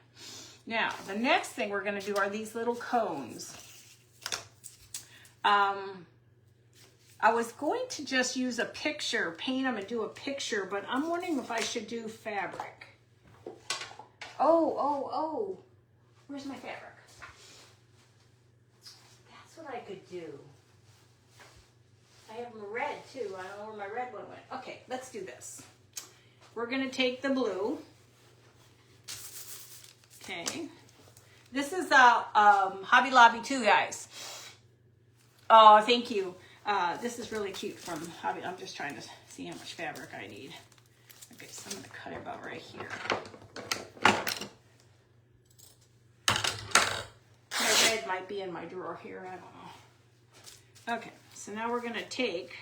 now the next thing we're gonna do are these little cones. I was going to just use a picture, paint them and do a picture, but I'm wondering if I should do fabric. Oh, where's my fabric? What I could do. I have them red too. I don't know where my red one went. Okay, let's do this. We're going to take the blue. Okay. This is Hobby Lobby too, guys. Oh, thank you. This is really cute from Hobby. I'm just trying to see how much fabric I need. Okay, so I'm going to cut it about right here. My red might be in my drawer here. I don't know. Okay, so now we're going to take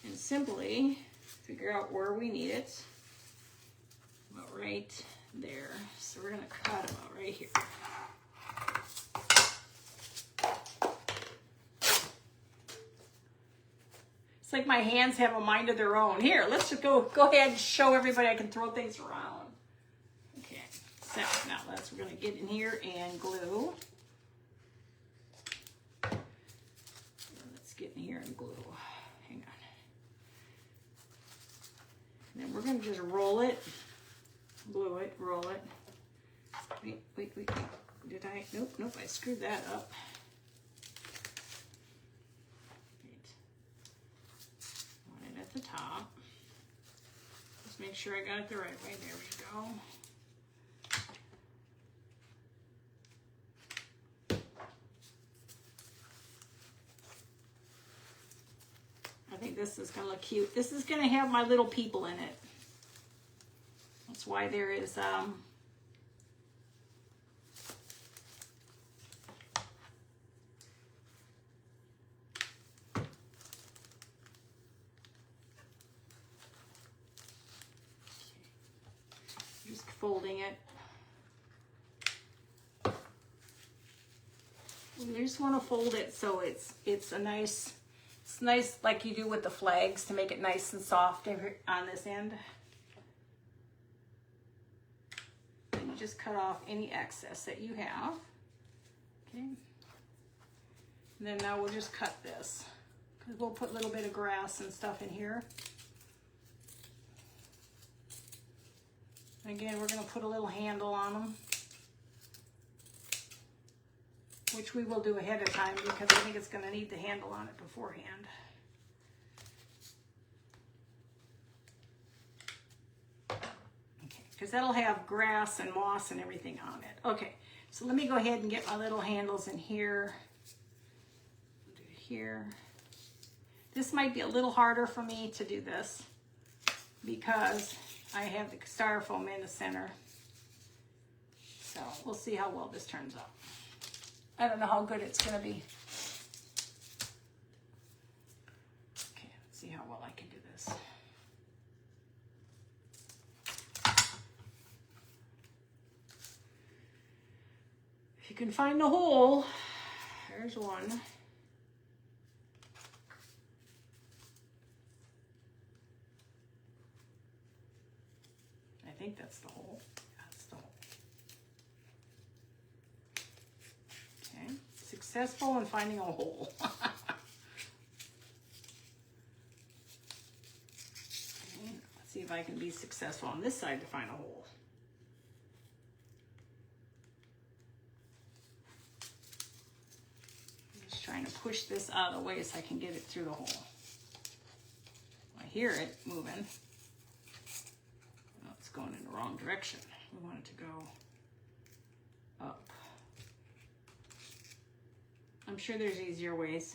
and simply figure out where we need it. About right there. So we're going to cut about right here. It's like my hands have a mind of their own. Here, let's just go ahead and show everybody I can throw things around. Okay, so now we're going to get in here and glue. Let's get in here and glue. Hang on. And then we're going to just roll it, glue it, roll it. Wait. Did I? Nope, I screwed that up. At the top. Just make sure I got it the right way. There we go. I think this is going to look cute. This is going to have my little people in it. That's why there is just folding it. You just want to fold it so it's nice like you do with the flags to make it nice and soft on this end. And you just cut off any excess that you have. Okay. And then now we'll just cut this because we'll put a little bit of grass and stuff in here. Again, we're going to put a little handle on them, which we will do ahead of time because I think it's going to need the handle on it beforehand. Okay, because that'll have grass and moss and everything on it. Okay, so let me go ahead and get my little handles in here. Do it here. This might be a little harder for me to do this because I have the styrofoam in the center. So we'll see how well this turns out. I don't know how good it's going to be. Okay, let's see how well I can do this. If you can find the hole, there's one. I think that's the hole. That's the hole. Okay, successful in finding a hole. Okay, let's see if I can be successful on this side to find a hole. I'm just trying to push this out of the way so I can get it through the hole. I hear it moving. Going in the wrong direction. We want it to go up. I'm sure there's easier ways.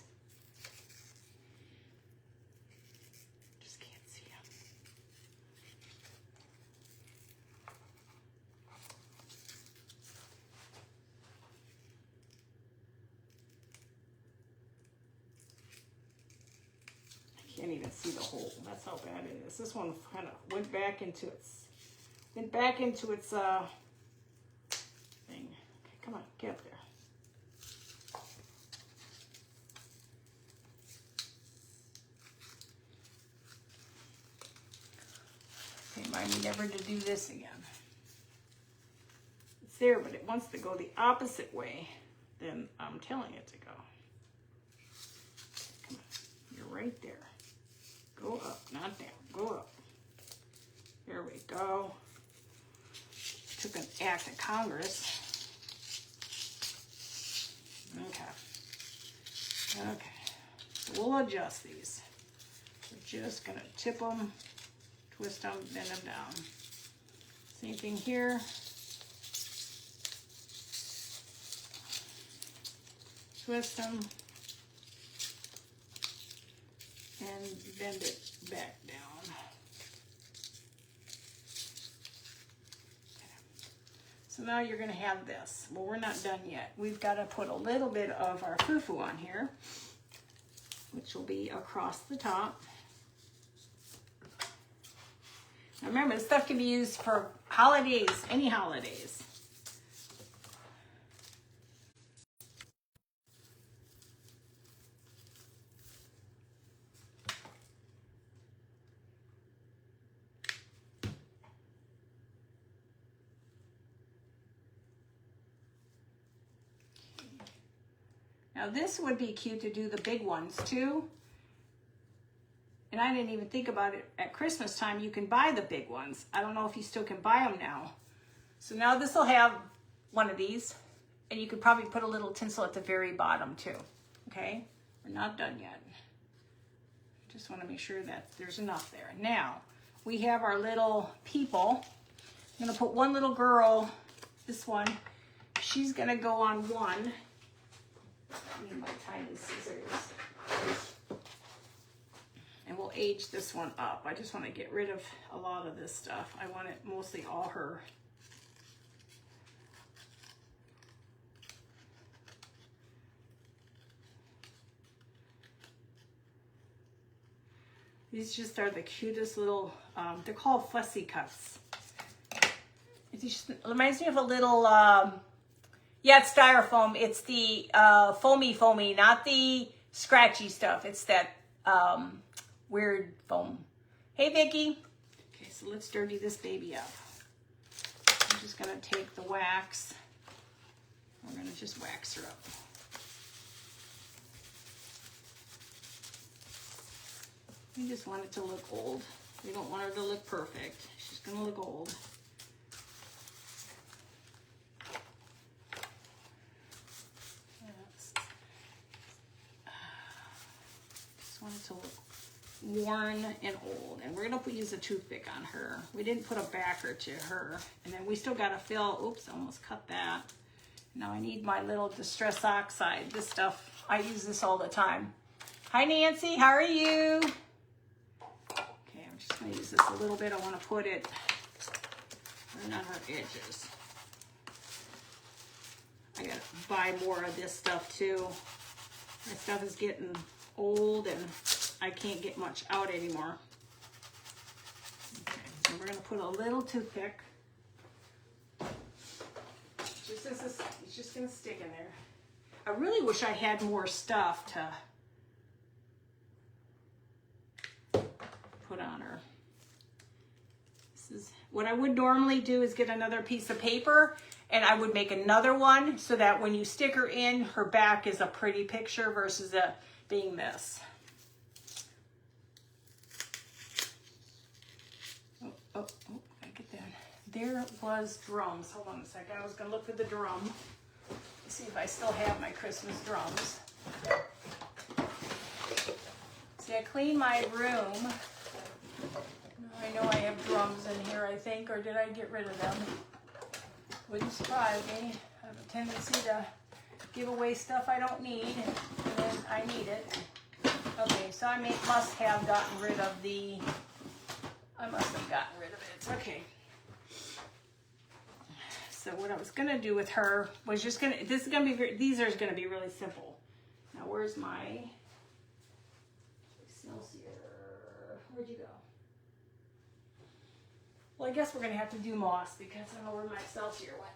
Just can't see them. I can't even see the hole. That's how bad it is. This one kind of went back into its thing. Okay, come on, get up there. Okay, remind me never to do this again. It's there, but it wants to go the opposite way than I'm telling it to go. Come on, you're right there. Go up, not down, go up. There we go. Took an act of Congress. Okay. So we'll adjust these. We're just gonna tip them, twist them, bend them down. Same thing here. Twist them. and bend it back down. So now you're going to have this. Well, we're not done yet. We've got to put a little bit of our fufu on here, which will be across the top. Now remember, this stuff can be used for holidays, any holidays. Now this would be cute to do the big ones too. And I didn't even think about it at Christmas time. You can buy the big ones. I don't know if you still can buy them now. So now this will have one of these, and you could probably put a little tinsel at the very bottom too. Okay, we're not done yet. Just want to make sure that there's enough there. Now we have our little people. I'm gonna put one little girl, this one. She's gonna go on one. I need my tiny scissors. And we'll age this one up. I just want to get rid of a lot of this stuff. I want it mostly all her. These just are the cutest little, they're called fussy cuts. It just reminds me of a little, yeah, it's styrofoam. It's the foamy, not the scratchy stuff. It's that weird foam. Hey, Vicki. Okay, so let's dirty this baby up. I'm just going to take the wax. We're going to just wax her up. We just want it to look old. We don't want her to look perfect. She's going to look old. Want it to look worn and old, and we're gonna use a toothpick on her. We didn't put a backer to her, and then we still got to fill. Oops, almost cut that. Now I need my little Distress Oxide. This stuff, I use this all the time. Hi Nancy, how are you? Okay, I'm just gonna use this a little bit. I want to put it right on her edges. I gotta buy more of this stuff too. My stuff is getting old and I can't get much out anymore. Okay, so we're gonna put a little toothpick. It's just gonna stick in there. I really wish I had more stuff to put on her. This is what I would normally do, is get another piece of paper and I would make another one so that when you stick her in, her back is a pretty picture versus being this. Oh, I get that. There was drums. Hold on a second. I was going to look for the drum. See if I still have my Christmas drums. See, I cleaned my room. I know I have drums in here, I think, or did I get rid of them? Wouldn't surprise me. I have a tendency to give away stuff I don't need, and then I need it. Okay, so I must have gotten rid of the, it. Okay. So what I was gonna do with her was just these are gonna be really simple. Now where's my Excelsior? Where'd you go? Well, I guess we're gonna have to do moss because I don't know where my Excelsior went.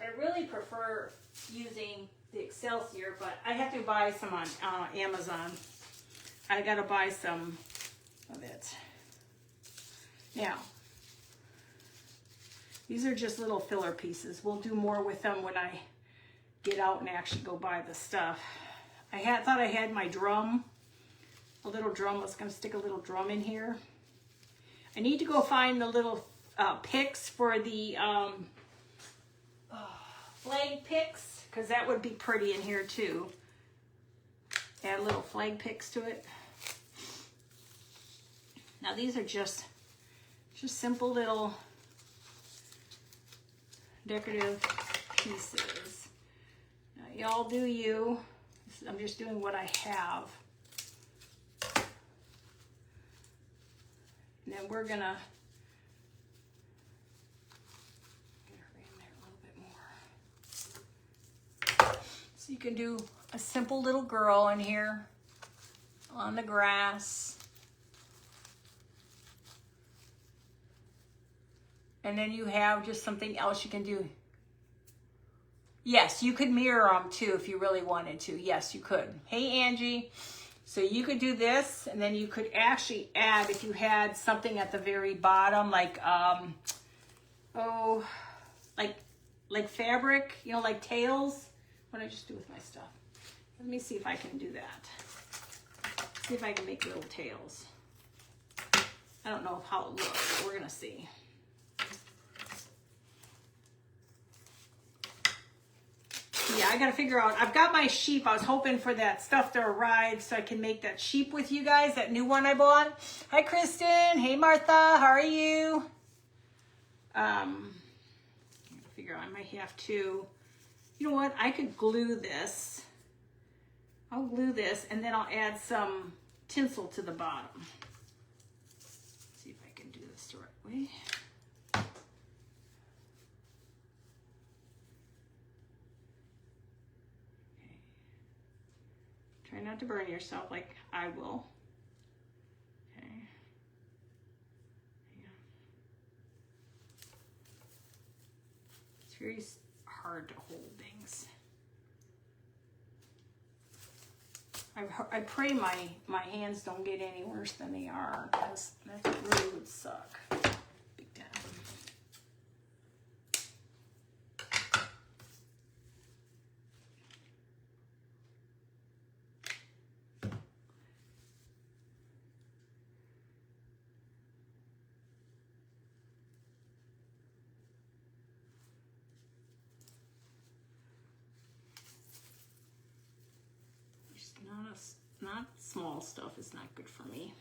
I really prefer using the Excelsior, but I have to buy some on Amazon. I gotta buy some of it. Now, these are just little filler pieces. We'll do more with them when I get out and actually go buy the stuff. I thought I had my drum. A little drum. I was going to stick a little drum in here. I need to go find the little picks for the flag picks, because that would be pretty in here too. Add little flag picks to it. Now these are just simple little decorative pieces. Now y'all do you. I'm just doing what I have. And then we're gonna get her in there a little bit more. So you can do a simple little girl in here on the grass. And then you have just something else you can do. Yes, you could mirror them too if you really wanted to. Yes, you could. Hey, Angie. So you could do this, and then you could actually add, if you had something at the very bottom, like, like fabric, you know, like tails. What did I just do with my stuff? Let me see if I can do that. See if I can make little tails. I don't know how it looks, but we're gonna see. Yeah, I gotta figure out, I've got my sheep. I was hoping for that stuff to arrive so I can make that sheep with you guys, that new one I bought. Hi, Kristen. Hey, Martha. How are you? I gotta figure out, I might have to, you know what? I could glue this. I'll glue this, and then I'll add some tinsel to the bottom. Let's see if I can do this the right way. Try not to burn yourself like I will. Okay. Yeah. It's very hard to hold things. I pray my hands don't get any worse than they are, because that really would suck. Big time. Not small stuff is not good for me.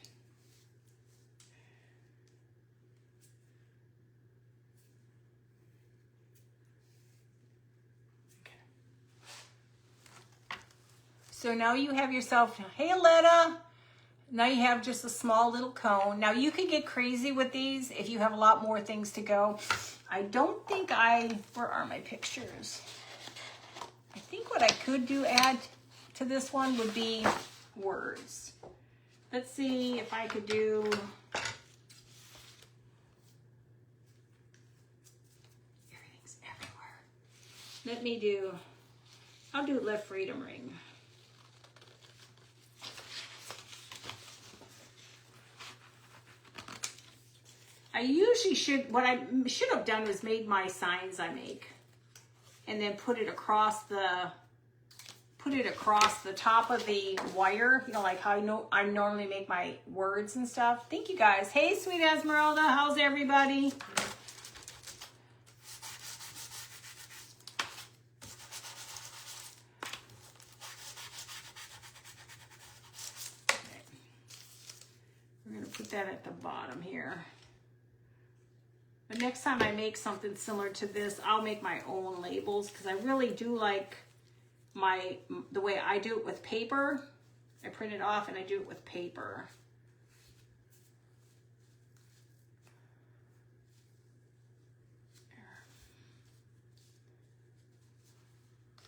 Okay. So now you have yourself, hey Aletta, now you have just a small little cone. Now you can get crazy with these if you have a lot more things to go. I don't think where are my pictures? I think what I could add to this one would be words. Let's see if I could do, everything's everywhere. Let me do, I'll do Let Freedom Ring. I usually what I should have done was made my signs I make, and then put it across the top of the wire, you know, like how I normally make my words and stuff. Thank you guys. Hey, sweet Esmeralda, how's everybody? Okay. We're gonna put that at the bottom here. But next time I make something similar to this, I'll make my own labels, because I really do like the way I do it with paper. I print it off and I do it with paper.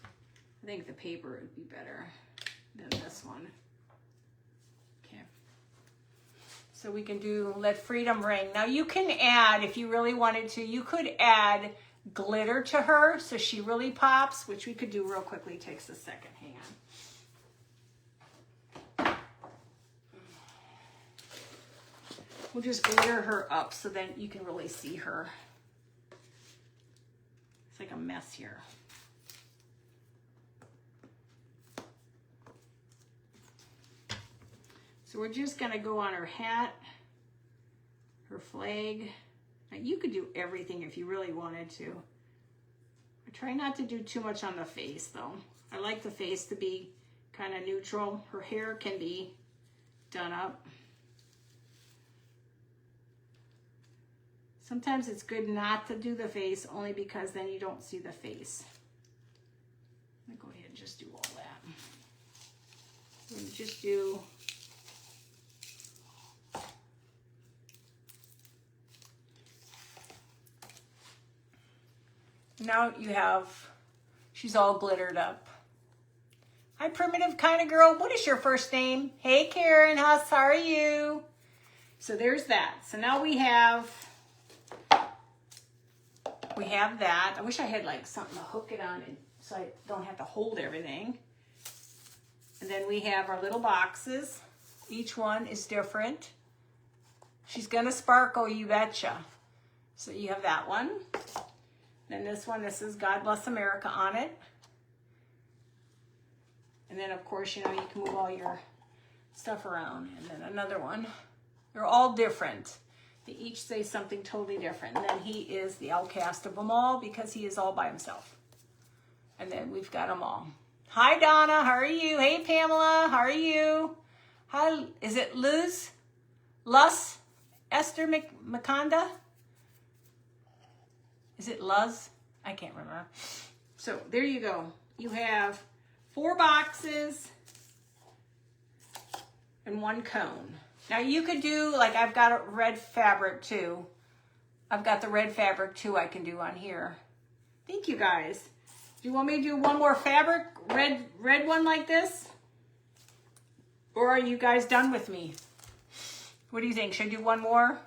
I think the paper would be better than this one. Okay. So we can do Let Freedom Ring. Now you can add, if you really wanted to, you could add glitter to her so she really pops, which we could do real quickly. It takes a second. Hang on. We'll just glitter her up so then you can really see her. It's like a mess here. So we're just gonna go on her hat, her flag. Now you could do everything if you really wanted to. I try not to do too much on the face though. I like the face to be kind of neutral. Her hair can be done up. Sometimes it's good not to do the face, only because then you don't see the face. I'm gonna go ahead and just do all that. And just do now you have, she's all glittered up. Hi, primitive kind of girl. What is your first name? Hey, Karen, how are you? So there's that. So now we have that. I wish I had like something to hook it on and so I don't have to hold everything. And then we have our little boxes. Each one is different. She's gonna sparkle, you betcha. So you have that one. Then this one, this is God Bless America on it. And then of course, you know, you can move all your stuff around. And then another one. They're all different. They each say something totally different. And then he is the outcast of them all because he is all by himself. And then we've got them all. Hi, Donna. How are you? Hey, Pamela. How are you? Hi. Is it Luz? Luz? Esther Maconda? Is it Luz? I can't remember. So there you go. You have 4 boxes and 1 cone. Now you could do, like I've got a red fabric too. I've got the red fabric too I can do on here. Thank you guys. Do you want me to do one more fabric, red one like this? Or are you guys done with me? What do you think? Should I do one more?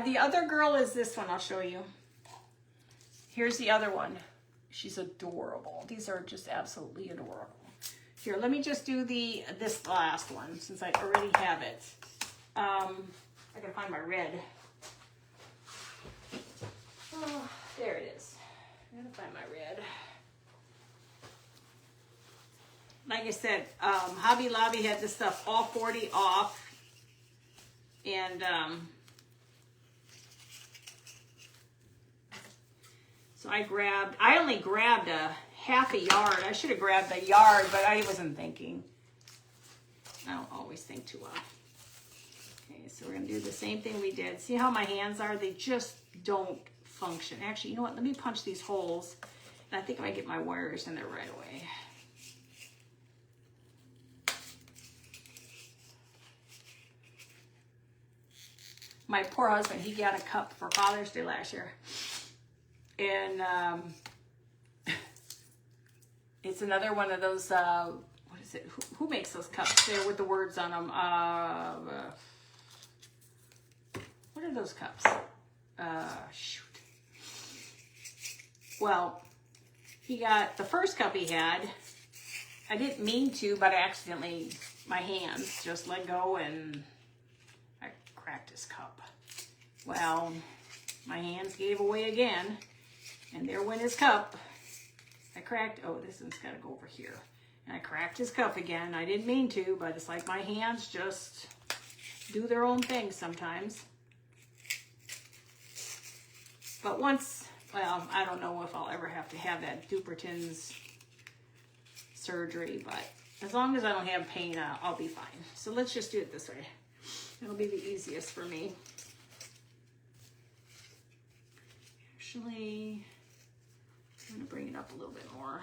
The other girl is this one, I'll show you. Here's the other one. She's adorable. These are just absolutely adorable. Here, let me just do this last one since I already have it. I can find my red. Oh, there it is. I gotta find my red. Like I said, Hobby Lobby had this stuff all 40 off. And so I only grabbed a half a yard. I should have grabbed a yard, but I wasn't thinking. I don't always think too well. Okay, so we're gonna do the same thing we did. See how my hands are? They just don't function. Actually, you know what? Let me punch these holes. And I think I might get my wires in there right away. My poor husband, he got a cup for Father's Day last year. And it's another one of those, what is it? Who makes those cups there with the words on them? What are those cups? Shoot. Well, he got the first cup he had. I didn't mean to, but I accidentally, my hands just let go and I cracked his cup. Well, my hands gave away again. And there went his cup. I cracked, oh, this one's got to go over here. And I cracked his cup again. I didn't mean to, but it's like my hands just do their own thing sometimes. But once, well, I don't know if I'll ever have to have that Dupuytren's surgery, but as long as I don't have pain, I'll be fine. So let's just do it this way. It'll be the easiest for me. Actually, I'm going to bring it up a little bit more.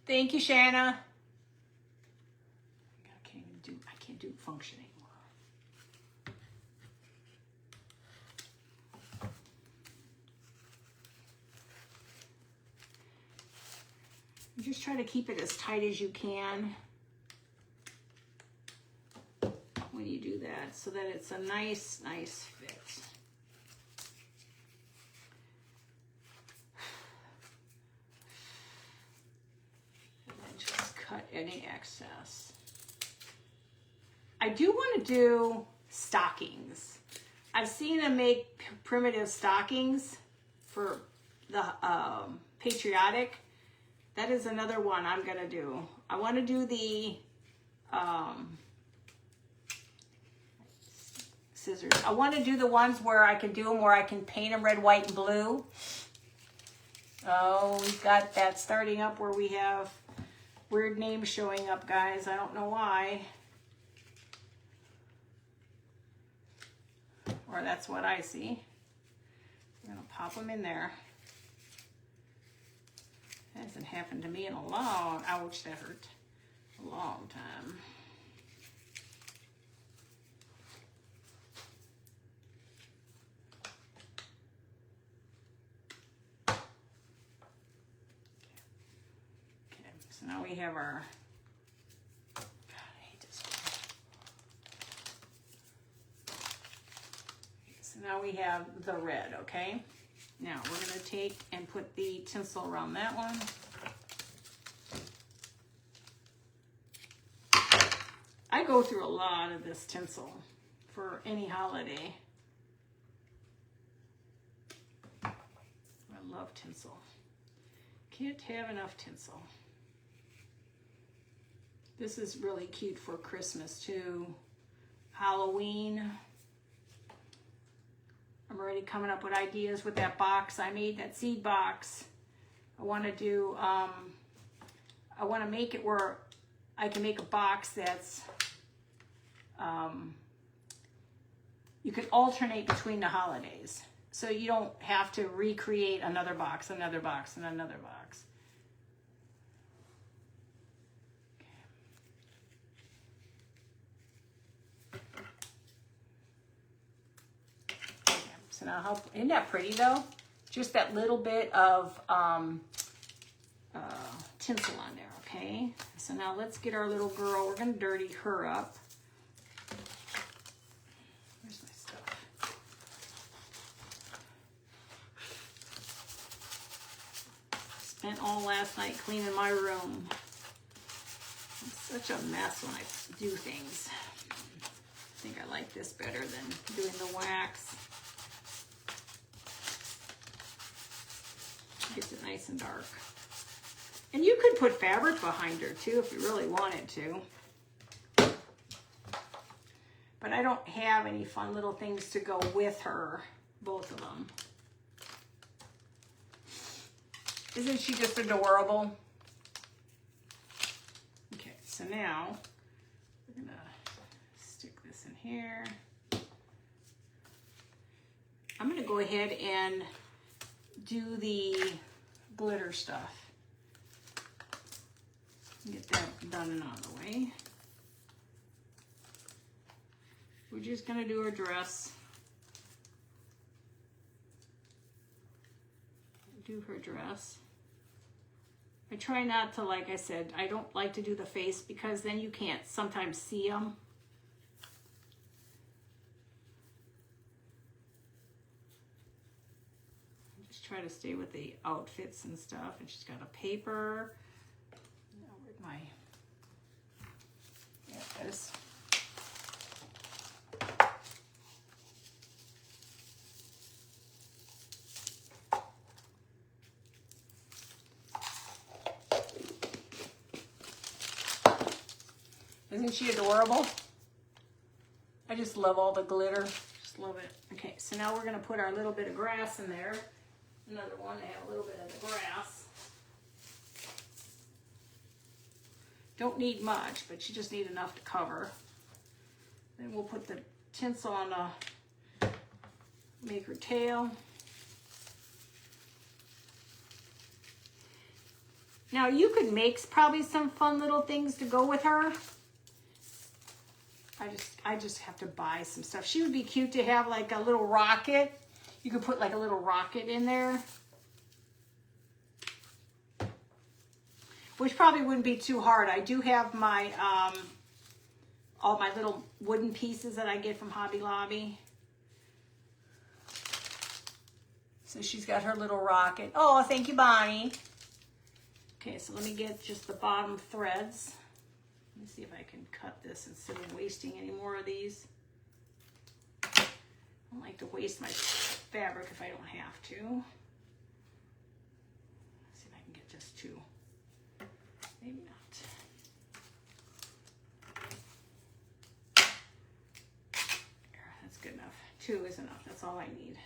Thank you, Shanna. I can't do function anymore. You just try to keep it as tight as you can when you do that so that it's a nice fit. And then just cut any excess. I do want to do stockings. I've seen them make primitive stockings for the Patriotic. That is another one I'm going to do. I want to do the scissors. I want to do the ones where I can do them where I can paint them red, white, and blue. Oh, we've got that starting up where we have weird names showing up, guys. I don't know why. Or that's what I see. I'm gonna pop them in there. Hasn't happened to me in a long, ouch, that hurt, a long time. Okay, so now we have our, God, I hate this one. So now we have the red, okay? Now we're going to take and put the tinsel around that one. I go through a lot of this tinsel for any holiday. I love tinsel. Can't have enough tinsel. This is really cute for Christmas too. Halloween. I'm already coming up with ideas with that box I made, that seed box. I want to do, I want to make it where I can make a box that's, you can alternate between the holidays. So you don't have to recreate another box, another box, and another box. So now, how, isn't that pretty though? Just that little bit of tinsel on there, okay? So now let's get our little girl, we're gonna dirty her up. Where's my stuff? Spent all last night cleaning my room. I'm such a mess when I do things. I think I like this better than doing the wax. Gets it nice and dark. And you could put fabric behind her too if you really wanted to. But I don't have any fun little things to go with her, both of them. Isn't she just adorable? Okay, so now we're gonna stick this in here. I'm gonna go ahead and do the glitter stuff. Get that done and out of the way. We're just gonna do her dress. Do her dress. I try not to, like I said, I don't like to do the face because then you can't sometimes see them. Try to stay with the outfits and stuff. And she's got a paper. Now, where'd my, yeah, this. Isn't she adorable? I just love all the glitter. Just love it. Okay, so now we're gonna put our little bit of grass in there. Another one to have a little bit of the grass. Don't need much, but you just need enough to cover. Then we'll put the tinsel on the, make her tail. Now you could make probably some fun little things to go with her. I just have to buy some stuff. She would be cute to have like a little rocket. You could put like a little rocket in there, which probably wouldn't be too hard. I do have my, all my little wooden pieces that I get from Hobby Lobby. So she's got her little rocket. Oh, thank you, Bonnie. Okay, so let me get just the bottom threads. Let me see if I can cut this instead of wasting any more of these. I don't like to waste my fabric if I don't have to. Let's see if I can get just two. Maybe not. There, that's good enough. Two is enough. That's all I need.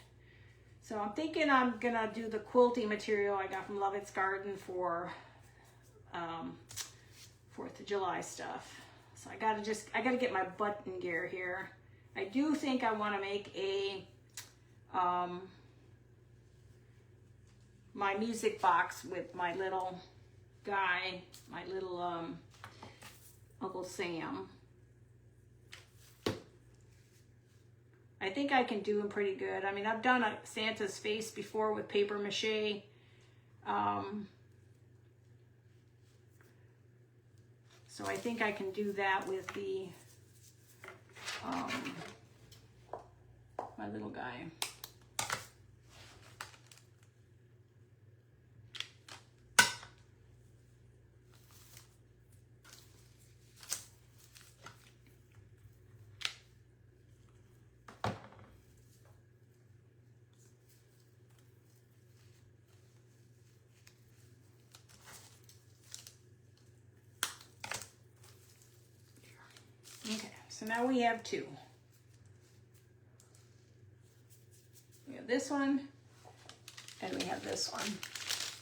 So I'm thinking I'm gonna do the quilting material I got from Lovett's Garden for 4th of July stuff. So I gotta get my button gear here. I do think I want to make a my music box with my little guy, my little Uncle Sam. I think I can do him pretty good. I mean, I've done a Santa's face before with paper mache. So I think I can do that with the my little guy. Okay, so now we have 2. We have this one, and we have this one.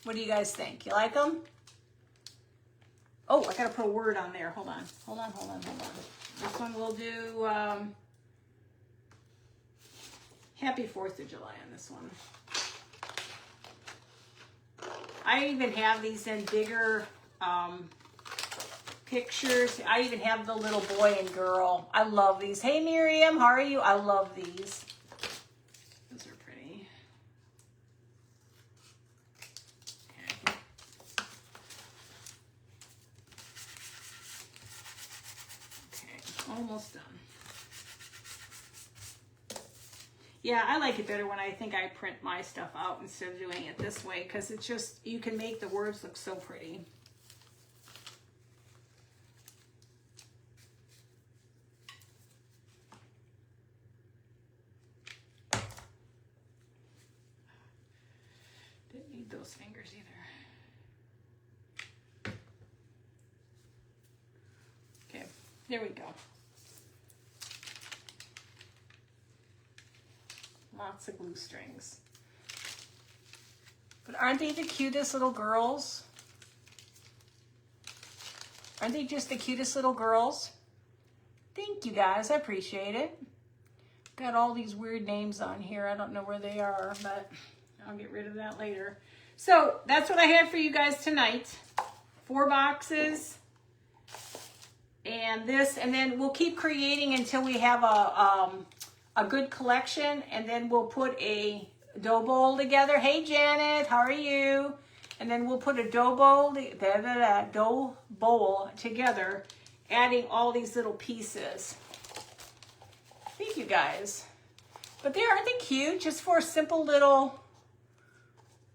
What do you guys think? You like them? Oh, I gotta put a word on there. Hold on. This one we'll do Happy 4th of July on this one. I even have these in bigger pictures. I even have the little boy and girl. I love these. Hey Miriam, how are you? I love these. Those are pretty. Okay. Okay, almost done. Yeah, I like it better when I think I print my stuff out instead of doing it this way, because it's just, you can make the words look so pretty. Those fingers either. Okay, there we go. Lots of glue strings. But aren't they the cutest little girls? Aren't they just the cutest little girls? Thank you guys, I appreciate it. Got all these weird names on here. I don't know where they are, but I'll get rid of that later. So that's what I had for you guys tonight. 4 boxes and this, and then we'll keep creating until we have a good collection, and then we'll put a dough bowl together. Hey Janet, how are you? And then we'll put a dough bowl together, adding all these little pieces. Thank you guys. But aren't they cute? Just 4 simple little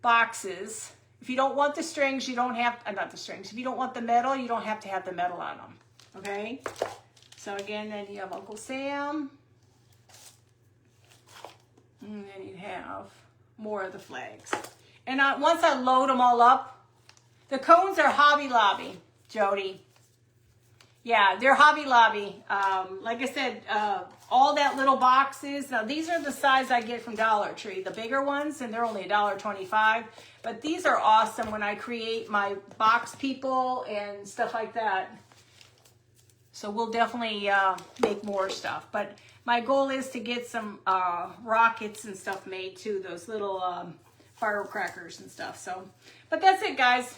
boxes. If you don't want the strings, you don't have, not the strings. If you don't want the metal, you don't have to have the metal on them. Okay? So again, then you have Uncle Sam. And then you have more of the flags. And once I load them all up, the cones are Hobby Lobby, Jody. Yeah, they're Hobby Lobby. Like I said, all that little boxes. Now these are the size I get from Dollar Tree, the bigger ones, and they're only $1.25. But these are awesome when I create my box people and stuff like that. So we'll definitely make more stuff. But my goal is to get some rockets and stuff made too, those little firecrackers and stuff. So, but that's it, guys.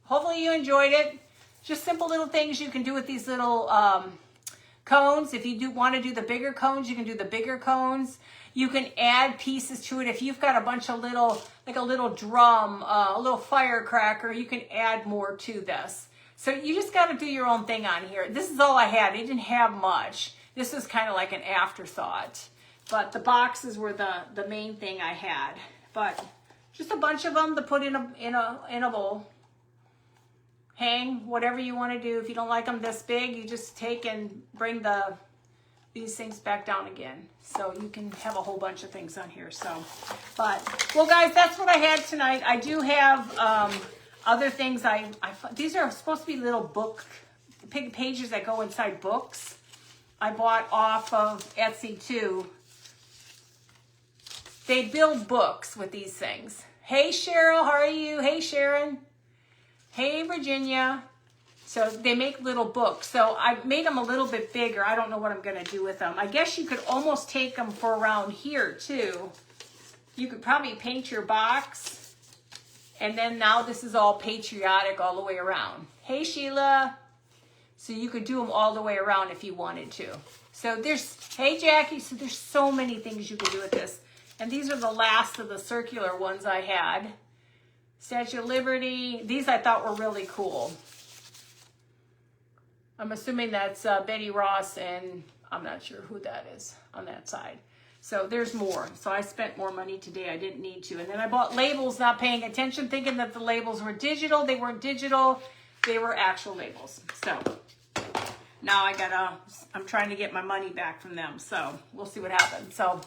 Hopefully you enjoyed it. Just simple little things you can do with these little cones. If you do want to do the bigger cones, you can do the bigger cones. You can add pieces to it. If you've got a bunch of little, like a little drum, a little firecracker, you can add more to this. So you just got to do your own thing on here. This is all I had. I didn't have much. This is kind of like an afterthought. But the boxes were the main thing I had. But just a bunch of them to put in a bowl. Hang, whatever you want to do. If you don't like them this big, you just take and bring these things back down again. So you can have a whole bunch of things on here. So, but, well guys, that's what I had tonight. I do have other things. These are supposed to be little book pages that go inside books. I bought off of Etsy too. They build books with these things. Hey Cheryl, how are you? Hey Sharon. Hey Virginia. So they make little books. So I made them a little bit bigger. I don't know what I'm going to do with them. I guess you could almost take them for around here too. You could probably paint your box. And then now this is all patriotic all the way around. Hey, Sheila. So you could do them all the way around if you wanted to. So there's, hey, Jackie. So there's so many things you can do with this. And these are the last of the circular ones I had. Statue of Liberty. These I thought were really cool. I'm assuming that's Betty Ross, and I'm not sure who that is on that side. So there's more. So I spent more money today. I didn't need to. And then I bought labels, not paying attention, thinking that the labels were digital. They weren't digital. They were actual labels. So now I'm trying to get my money back from them. So we'll see what happens. So,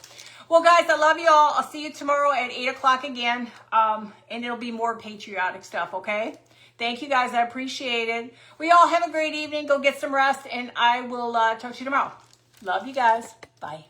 well, guys, I love you all. I'll see you tomorrow at 8 o'clock again. And it'll be more patriotic stuff, okay? Thank you, guys. I appreciate it. We all have a great evening. Go get some rest, and I will talk to you tomorrow. Love you guys. Bye.